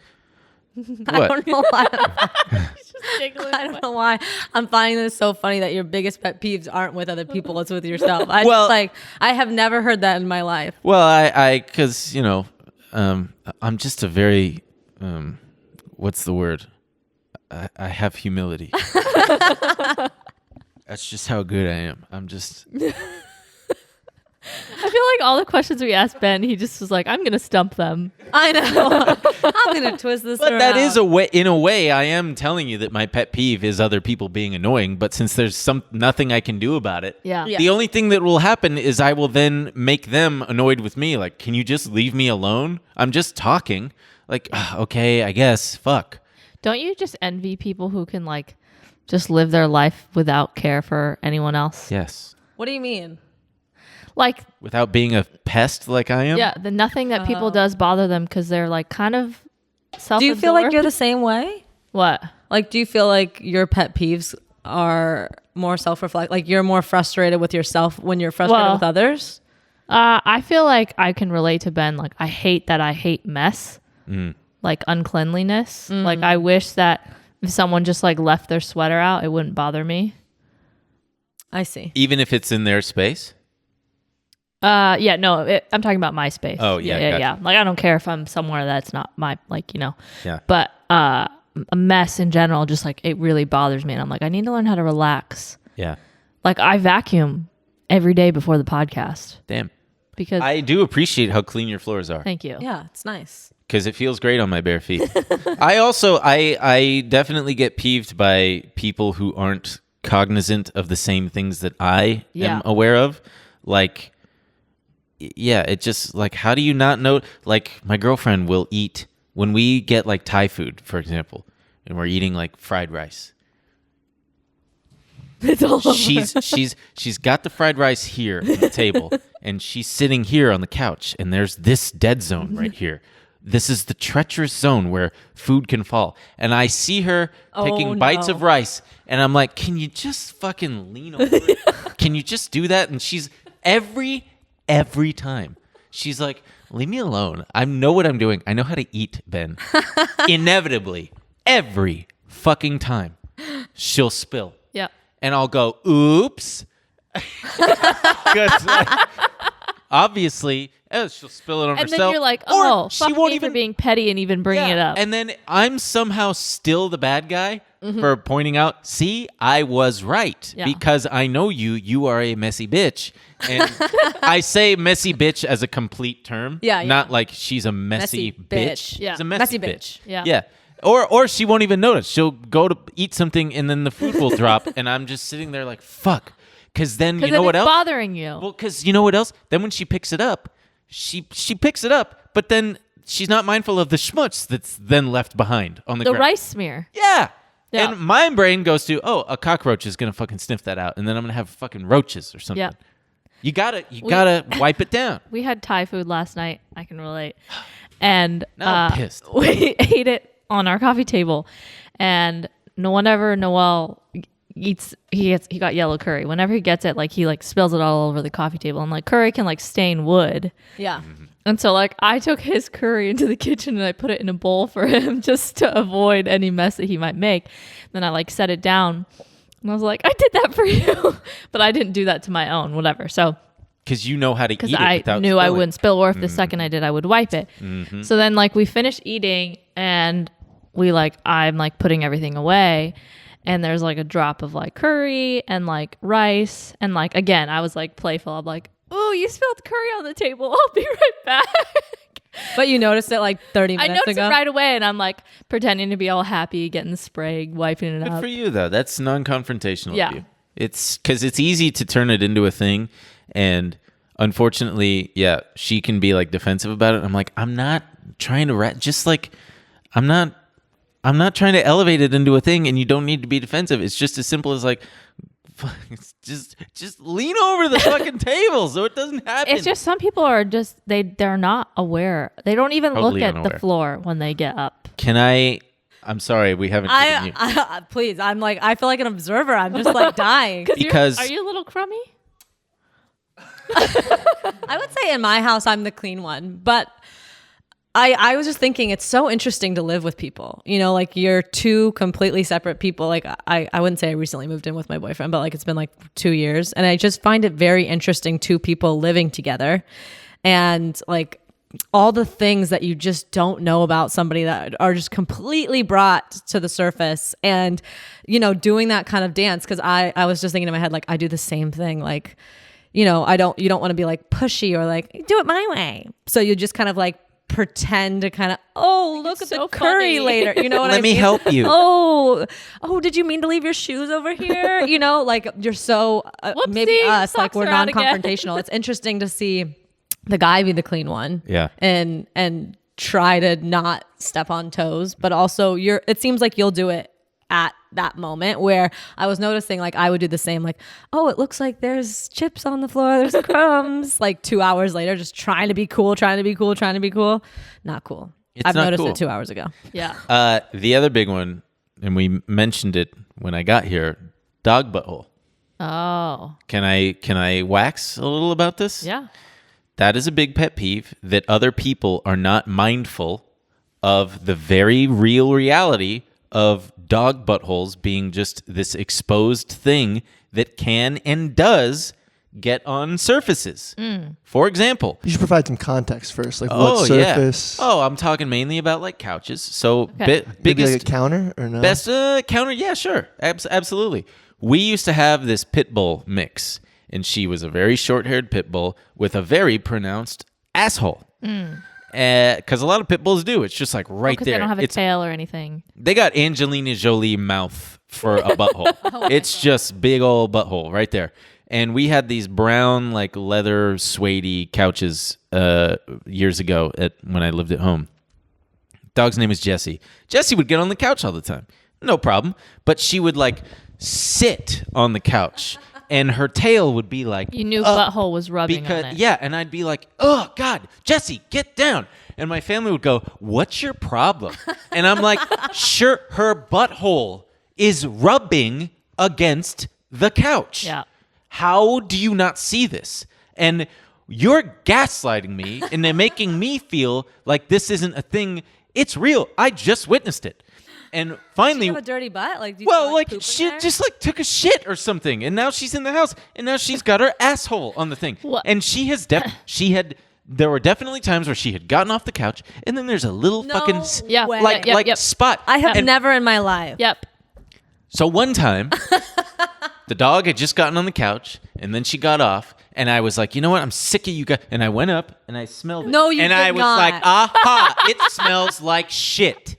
What? I don't know why. I don't know why I'm finding this so funny that your biggest pet peeves aren't with other people; it's with yourself. I have never heard that in my life. Well, because I'm just a very, what's the word? I have humility. That's just how good I am. I'm just. I feel like all the questions we asked Ben, he just was like, I'm going to stump them. I know. I'm going to twist this around. That is in a way, I am telling you that my pet peeve is other people being annoying, but since there's nothing I can do about it, yeah. The only thing that will happen is I will then make them annoyed with me. Like, can you just leave me alone? I'm just talking. Like, okay, I guess, fuck. Don't you just envy people who can like just live their life without care for anyone else? Yes. What do you mean? Like without being a pest like I am? Yeah, the nothing that people does bother them because they're like kind of self-absorbed. Do you feel like you're the same way? What? Like, do you feel like your pet peeves are more self-reflect? Like you're more frustrated with yourself when you're frustrated with others? I feel like I can relate to Ben. Like I hate mess, like uncleanliness. Like I wish that if someone just like left their sweater out, it wouldn't bother me. I see. Even if it's in their space? Yeah, no, I'm talking about my space. Oh, yeah. Yeah. Like, I don't care if I'm somewhere that's not my, like, Yeah. But a mess in general, just like, it really bothers me. And I'm like, I need to learn how to relax. Yeah. Like, I vacuum every day before the podcast. Damn. Because I do appreciate how clean your floors are. Thank you. Yeah, it's nice. Because it feels great on my bare feet. I definitely get peeved by people who aren't cognizant of the same things that I am aware of. Like, yeah, it just like, how do you not know? Like, my girlfriend will eat when we get like Thai food, for example, and we're eating like fried rice. It's all over. She's got the fried rice here on the table, and she's sitting here on the couch, and there's this dead zone right here. This is the treacherous zone where food can fall. And I see her taking bites of rice, and I'm like, can you just fucking lean over it? Can you just do that? And she's every time she's like, leave me alone. I know what I'm doing. I know how to eat, Ben. Inevitably, every fucking time, she'll spill. Yeah. And I'll go, oops. obviously, she'll spill it on herself. And then you're like, oh, fuck me for being petty and even bringing it up. And then I'm somehow still the bad guy for pointing out, see, I was right because I know you are a messy bitch. And I say messy bitch as a complete term, not like she's a messy bitch. Yeah. She's a messy bitch. Yeah. Or she won't even notice. She'll go to eat something and then the food will drop and I'm just sitting there like, fuck. Because then you know what else? It's bothering you. Well, because you know what else? Then when she picks it up, she picks it up, but then she's not mindful of the schmutz that's then left behind on the ground. The rice smear. Yeah. And my brain goes to, a cockroach is going to fucking sniff that out. And then I'm going to have fucking roaches or something. Yeah. You gotta wipe it down. We had Thai food last night. I can relate. And I'm pissed. We ate it on our coffee table. And whenever Noel eats, he got yellow curry. Whenever he gets it, like he like spills it all over the coffee table. And like curry can like stain wood. Yeah. Mm-hmm. And so like I took his curry into the kitchen and I put it in a bowl for him just to avoid any mess that he might make. Then I like set it down. And I was like, I did that for you. But I didn't do that to my own, whatever. So because you know how to eat it without spilling. Because I knew I wouldn't spill, or if the second I did, I would wipe it. Mm-hmm. So then like we finished eating and I'm like putting everything away. And there's like a drop of like curry and like rice. And like, again, I was like playful. I'm like, oh, you spilled curry on the table. I'll be right back. But you noticed it like 30 minutes ago? I noticed it right away, and I'm like pretending to be all happy, getting the spray, wiping it Good up. for you, though. That's non-confrontational Yeah. of you. It's because it's easy to turn it into a thing, and unfortunately, she can be like defensive about it. I'm like, I'm not trying to I'm not trying to elevate it into a thing, and you don't need to be defensive. It's just as simple as like, just lean over the fucking table so it doesn't happen. It's just some people are just they're not aware. They don't even Totally look at unaware. the floor when they get up. I'm sorry, we haven't given you. Please, I'm like, I feel like an observer. I'm just like dying. Because are you a little crummy? I would say in my house, I'm the clean one, but I was just thinking it's so interesting to live with people, you know, like you're two completely separate people. Like I wouldn't say I recently moved in with my boyfriend, but like it's been like 2 years, and I just find it very interesting, two people living together, and like all the things that you just don't know about somebody that are just completely brought to the surface. And, you know, doing that kind of dance, because I was just thinking in my head, like I do the same thing, like, you know, you don't want to be like pushy or like do it my way, so you just kind of like pretend to kind of, look at the curry funny. later, you know what I mean? Let me help you. Did you mean to leave your shoes over here? You know, like you're so maybe us, like we're non-confrontational. It's interesting to see the guy be the clean one, and try to not step on toes, but also it seems like you'll do it at that moment, where I was noticing like I would do the same, like, it looks like there's chips on the floor, there's crumbs, like 2 hours later, just trying to be cool. Not cool. I've noticed it 2 hours ago. Yeah. The other big one, and we mentioned it when I got here, dog butthole. Oh. Can I wax a little about this? Yeah. That is a big pet peeve, that other people are not mindful of the very real reality of dog buttholes being just this exposed thing that can and does get on surfaces. For example, you should provide some context first, like what surface. I'm talking mainly about like couches. So biggest, maybe like a counter or no? Best counter, yeah, sure, absolutely. We used to have this pit bull mix, and she was a very short-haired pit bull with a very pronounced asshole. Because a lot of pit bulls do. It's just like right there. Because they don't have a tail or anything. They got Angelina Jolie mouth for a butthole. It's just big old butthole right there. And we had these brown, like leather, suede couches years ago when I lived at home. Dog's name is Jessie. Jessie would get on the couch all the time. No problem. But she would like sit on the couch. And her tail would be like, you knew butthole was rubbing on it. Yeah, and I'd be like, oh, God, Jessie, get down. And my family would go, what's your problem? And I'm like, sure, her butthole is rubbing against the couch. Yeah. How do you not see this? And you're gaslighting me and then making me feel like this isn't a thing. It's real. I just witnessed it. And finally, you have a dirty butt? Like, she just like took a shit or something, and now she's in the house, and now she's got her asshole on the thing. What? And there were definitely times where she had gotten off the couch, and then there's a little fucking spot. I have never in my life. Yep. So one time, the dog had just gotten on the couch, and then she got off, and I was like, you know what? I'm sick of you guys. And I went up, and I smelled it. No, you and did I was not. like, aha, it smells like shit.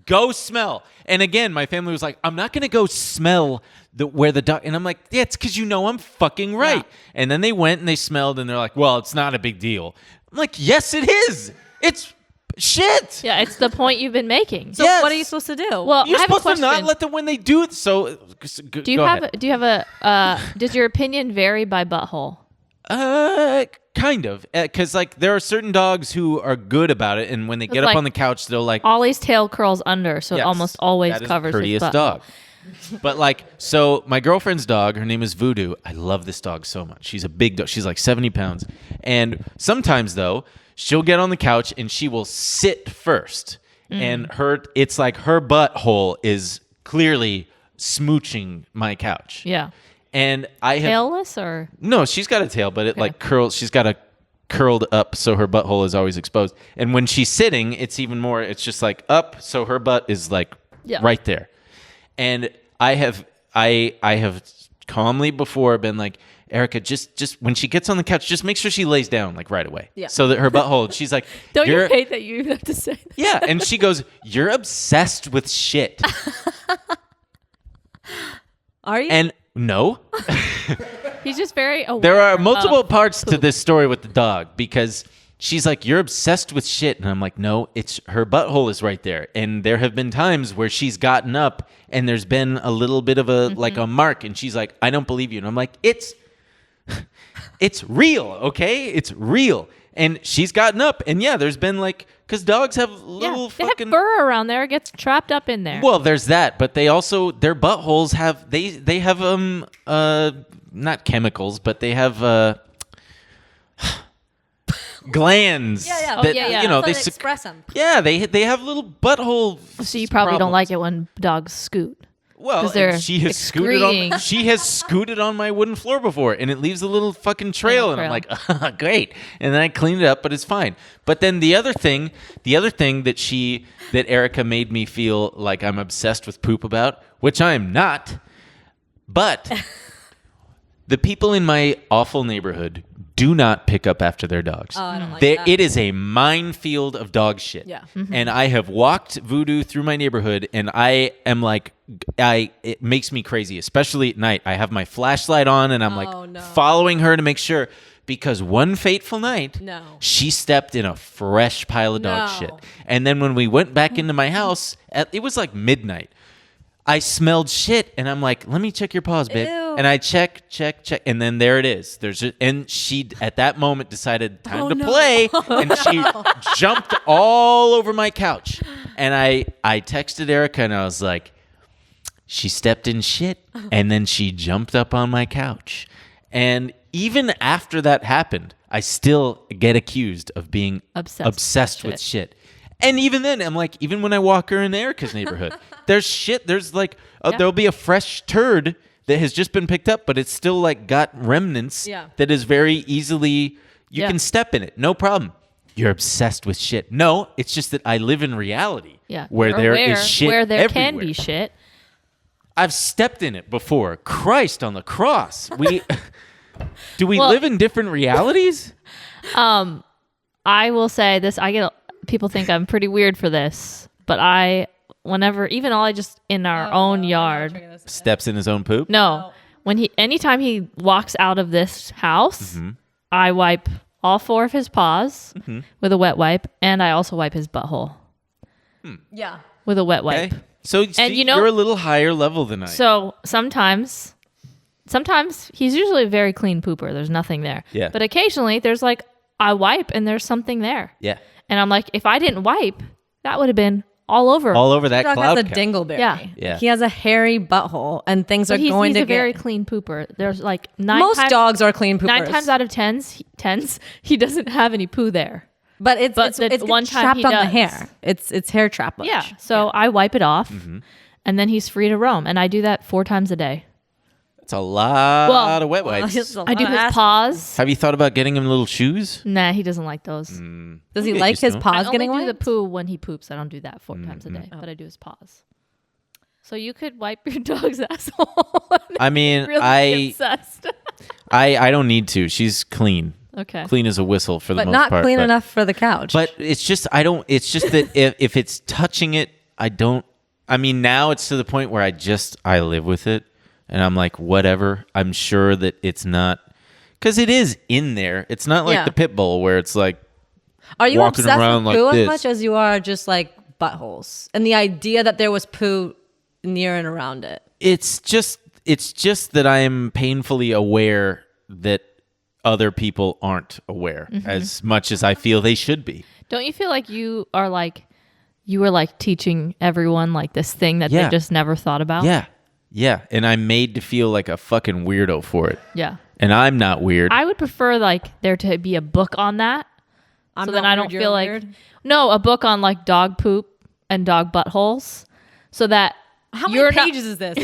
Go smell. And again, my family was like, I'm not going to go smell where the dog... And I'm like, yeah, it's because you know I'm fucking right. Yeah. And then they went, and they smelled, and they're like, well, it's not a big deal. I'm like, yes, it is. It's... shit. Yeah, it's the point you've been making. So what are you supposed to do? Well, you're I have supposed a question. to not let them when they do it. So do you have a does your opinion vary by butthole? Kind of, because like there are certain dogs who are good about it, and when they get up on the couch, they'll like Ollie's tail curls under, so it almost always covers his courteous butthole. Dog. But like, so my girlfriend's dog, her name is Voodoo. I love this dog so much. She's a big dog. She's like 70 pounds, and sometimes though, she'll get on the couch and she will sit first, and it's like her butthole is clearly smooching my couch. Yeah. And I have tailless or no, she's got a tail, but it like curls. She's got a curled up, so her butthole is always exposed. And when she's sitting, it's even more. It's just like up, so her butt is like right there. And I have calmly before been like, Erica, just when she gets on the couch, just make sure she lays down like right away, so that her butthole. She's like, don't you hate that you even have to say that? Yeah, and she goes, you're obsessed with shit. Are you? And no. He's just very aware. There are multiple parts to this story with the dog, because she's like, you're obsessed with shit. And I'm like, no, it's her butthole is right there. And there have been times where she's gotten up and there's been a little bit of a like a mark, and she's like, I don't believe you. And I'm like, it's real, okay? It's real. And she's gotten up, and there's been like, because dogs have little they fucking have fur around there, it gets trapped up in there. Well, there's that, but they also, their buttholes have they have not chemicals, but they have glands. You know, they express them. Yeah, they have little butthole. So you probably don't like it when dogs scoot. Well, she has scooted on my wooden floor before, and it leaves a little fucking trail, and I'm like, great. And then I cleaned it up, but it's fine. But then the other thing that Erica made me feel like I'm obsessed with poop about, which I am not, but the people in my awful neighborhood do not pick up after their dogs. Oh, I don't like that. It is a minefield of dog shit. Yeah. And I have walked Voodoo through my neighborhood, and I am like, it makes me crazy, especially at night. I have my flashlight on, and I'm following her to make sure, because one fateful night, she stepped in a fresh pile of dog shit. And then when we went back into my house, it was like midnight. I smelled shit, and I'm like, let me check your paws, babe. Ew. And I check, and then there it is. And she, at that moment, decided time to play, and she jumped all over my couch. And I texted Erica, and I was like, she stepped in shit, and then she jumped up on my couch. And even after that happened, I still get accused of being obsessed with shit. And even then, I'm like, even when I walk her in Erica's neighborhood, there's shit. There's like, there'll be a fresh turd that has just been picked up, but it's still like got remnants that is very easily, you can step in it. No problem. You're obsessed with shit. No, it's just that I live in reality where there is shit where there everywhere. can be shit. I've stepped in it before. Christ on the cross. Do we live in different realities? I will say this. People think I'm pretty weird for this, but even Ollie just in our own yard steps in his own poop. No, anytime he walks out of this house, I wipe all 4 of his paws with a wet wipe, and I also wipe his butthole. Yeah, with a wet wipe. Okay. So you're a little higher level than I am. So sometimes he's usually a very clean pooper. There's nothing there. Yeah. But occasionally there's like I wipe and there's something there. Yeah. And I'm like, if I didn't wipe, that would have been all over that dog cloud has a couch. dingleberry. Yeah. He has a hairy butthole, and things are going to get... He's a very clean pooper. There's like Most dogs are clean poopers. 9 times out of 10, he doesn't have any poo there. But it's one time trapped he on the does. hair. It's hair trappage. Yeah. So I wipe it off, and then he's free to roam. And I do that 4 times a day. It's a lot of wet wipes. I do his paws. Have you thought about getting him little shoes? Nah, he doesn't like those. Does he like his paws getting I only do wiped? the poo when he poops. I don't do that 4 times a day, but I do his paws. So you could wipe your dog's asshole. I mean, really obsessed. I don't need to. She's clean. Okay. Clean as a whistle for the But most not part. clean enough for the couch. But it's just it's just that if it's touching it, I don't. I mean, now it's to the point where I live with it, and I'm like, whatever. I'm sure that it's not, because it is in there. It's not like the pit bull where it's like, are you walking obsessed around with like poo this. as much as you are just like buttholes and the idea that there was poo near and around it? It's just that I am painfully aware that other people aren't aware as much as I feel they should be. Don't you feel like you were like teaching everyone like this thing that they just never thought about? Yeah. And I'm made to feel like a fucking weirdo for it. Yeah. And I'm not weird. I would prefer like there to be a book on that. So then I don't feel like weird? No, a book on like dog poop and dog buttholes. So that how many pages is this?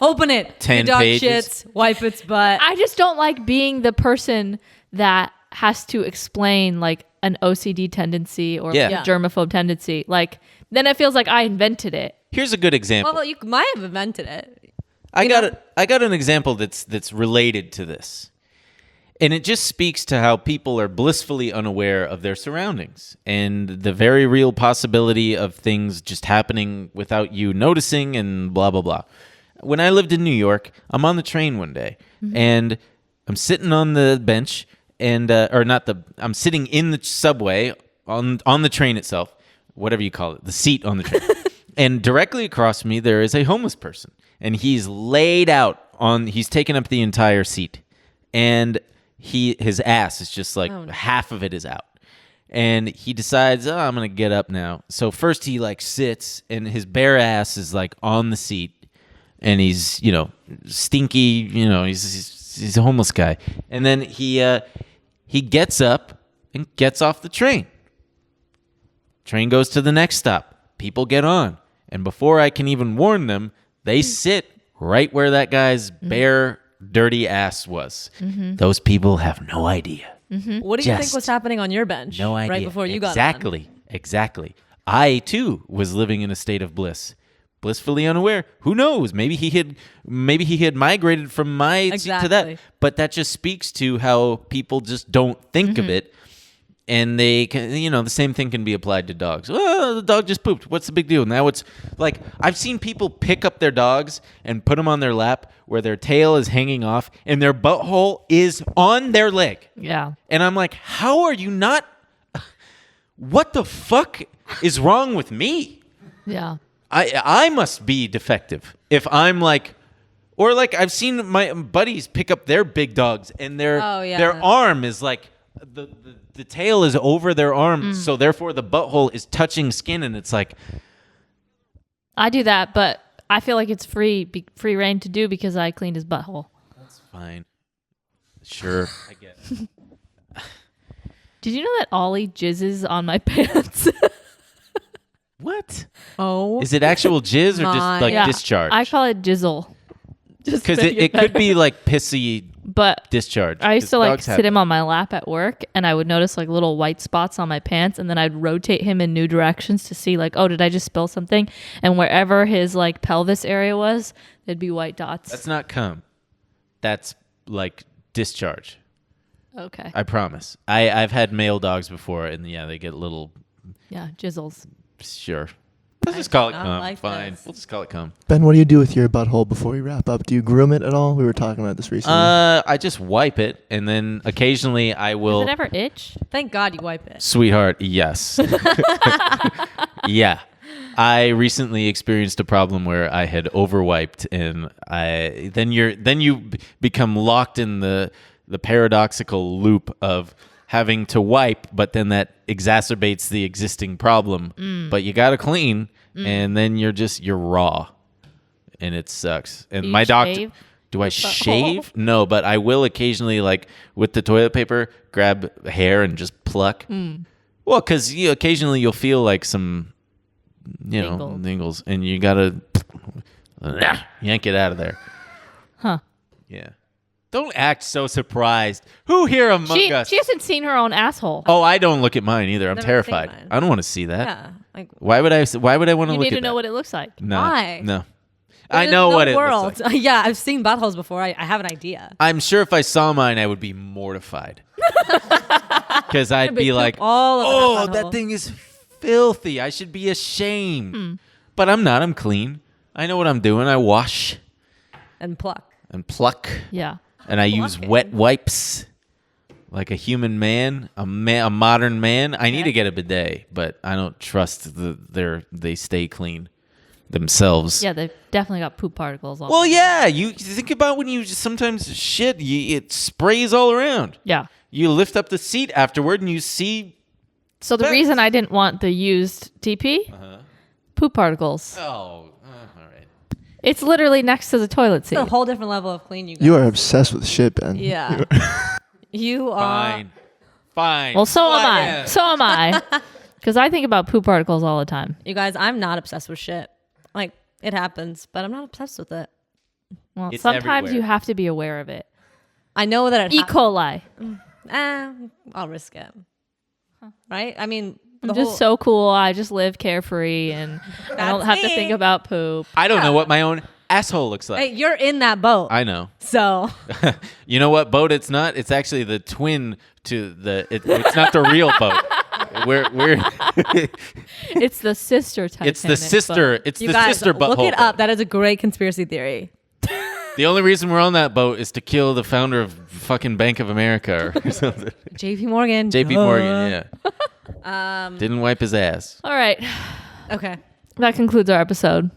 Open it. 10 Your dog pages. shits, wipe its butt. I just don't like being the person that has to explain like an OCD tendency or like a germaphobe tendency. Like then it feels like I invented it. Here's a good example. Well, you might have invented it. I got an example that's related to this. And it just speaks to how people are blissfully unaware of their surroundings and the very real possibility of things just happening without you noticing and blah, blah, blah. When I lived in New York, I'm on the train one day and I'm sitting on the bench and, I'm sitting in the subway on the train itself, whatever you call it, the seat on the train. And directly across me, there is a homeless person and he's laid out he's taken up the entire seat. And his ass is just like half of it is out. And he decides, I'm going to get up now. So first he like sits and his bare ass is like on the seat and he's, stinky, he's a homeless guy. And then he gets up and gets off the train. Train goes to the next stop. People get on. And before I can even warn them, they sit right where that guy's bare dirty ass was. Those people have no idea. What do you think was happening on your bench? No idea. Right before you got on? Exactly. I too was living in a state of bliss, blissfully unaware. Who knows? Maybe he had migrated from my seat to that. But that just speaks to how people just don't think of it. And they can, the same thing can be applied to dogs. Oh, the dog just pooped. What's the big deal? Now it's like, I've seen people pick up their dogs and put them on their lap where their tail is hanging off and their butthole is on their leg. Yeah. And I'm like, how are you not? What the fuck is wrong with me? Yeah. I must be defective if I'm like, or like I've seen my buddies pick up their big dogs and their arm is like, the tail is over their arm, so therefore the butthole is touching skin, and it's like, I do that, but I feel like it's free reign to do because I cleaned his butthole. That's fine. Sure, I guess. Did you know that Ollie jizzes on my pants? What? Oh, is it actual jizz or just like discharge? I call it jizzle. Because it could be like pissy. But discharge. I used to like sit him on my lap at work and I would notice like little white spots on my pants and then I'd rotate him in new directions to see like, oh, did I just spill something? And wherever his like pelvis area was, there'd be white dots. That's not cum. That's like discharge. Okay. I promise. I've had male dogs before and they get little. Yeah, jizzles. Sure. Let's just call it cum. Like Fine. this. We'll just call it cum. Ben, what do you do with your butthole before we wrap up? Do you groom it at all? We were talking about this recently. I just wipe it, and then occasionally I will. Does it ever itch? Thank God you wipe it. Sweetheart, yes. Yeah. I recently experienced a problem where I had overwiped, and then you become locked in the paradoxical loop of having to wipe, but then that exacerbates the existing problem. But you gotta clean, and then you're raw, and it sucks. And my doctor, Do I shave? No, but I will occasionally, like with the toilet paper, grab hair and just pluck. Well, because occasionally you'll feel like some, ningles, and you gotta yank it out of there. Huh? Yeah. Don't act so surprised. Who here among us? She hasn't seen her own asshole. Oh, I don't look at mine either. I'm Never terrified. seen mine. I don't want to see that. Yeah. Like, Why would I want to look at that? You need to know what it looks like. No. Why? No. I know what it looks like. Yeah, I've seen buttholes before. I have an idea. I'm sure if I saw mine, I would be mortified. Because I'd be like, that thing is filthy. I should be ashamed. But I'm not. I'm clean. I know what I'm doing. I wash. And pluck. Yeah. And I use wet wipes like a human man, a modern man. I need to get a bidet, but I don't trust they stay clean themselves. Yeah, they've definitely got poop particles all Well, over. yeah. You think about when you sometimes shit, it sprays all around. Yeah. You lift up the seat afterward and you see. So the reason I didn't want the used TP, poop particles. Oh, all right. It's literally next to the toilet seat. It's a whole different level of clean, you guys. You are obsessed with shit, Ben. Yeah. You are. Fine. Well, so am I. So am I. Because I think about poop particles all the time. You guys, I'm not obsessed with shit. Like, it happens, but I'm not obsessed with it. Well, It's sometimes everywhere. you have to be aware of it. I know that it E. coli. I'll risk it. Right? I mean, I'm just so cool. I just live carefree and I don't have to think about poop. I don't know what my own asshole looks like. Hey, you're in that boat. I know. So. You know what boat it's not? It's actually the twin to it's not the real boat. We're It's the sister Titanic. It's the sister. boat. It's You the guys, sister butthole. look it up. boat. That is a great conspiracy theory. The only reason we're on that boat is to kill the founder of fucking Bank of America or something. JP Morgan. JP Morgan, yeah. Didn't wipe his ass. All right. Okay. That concludes our episode.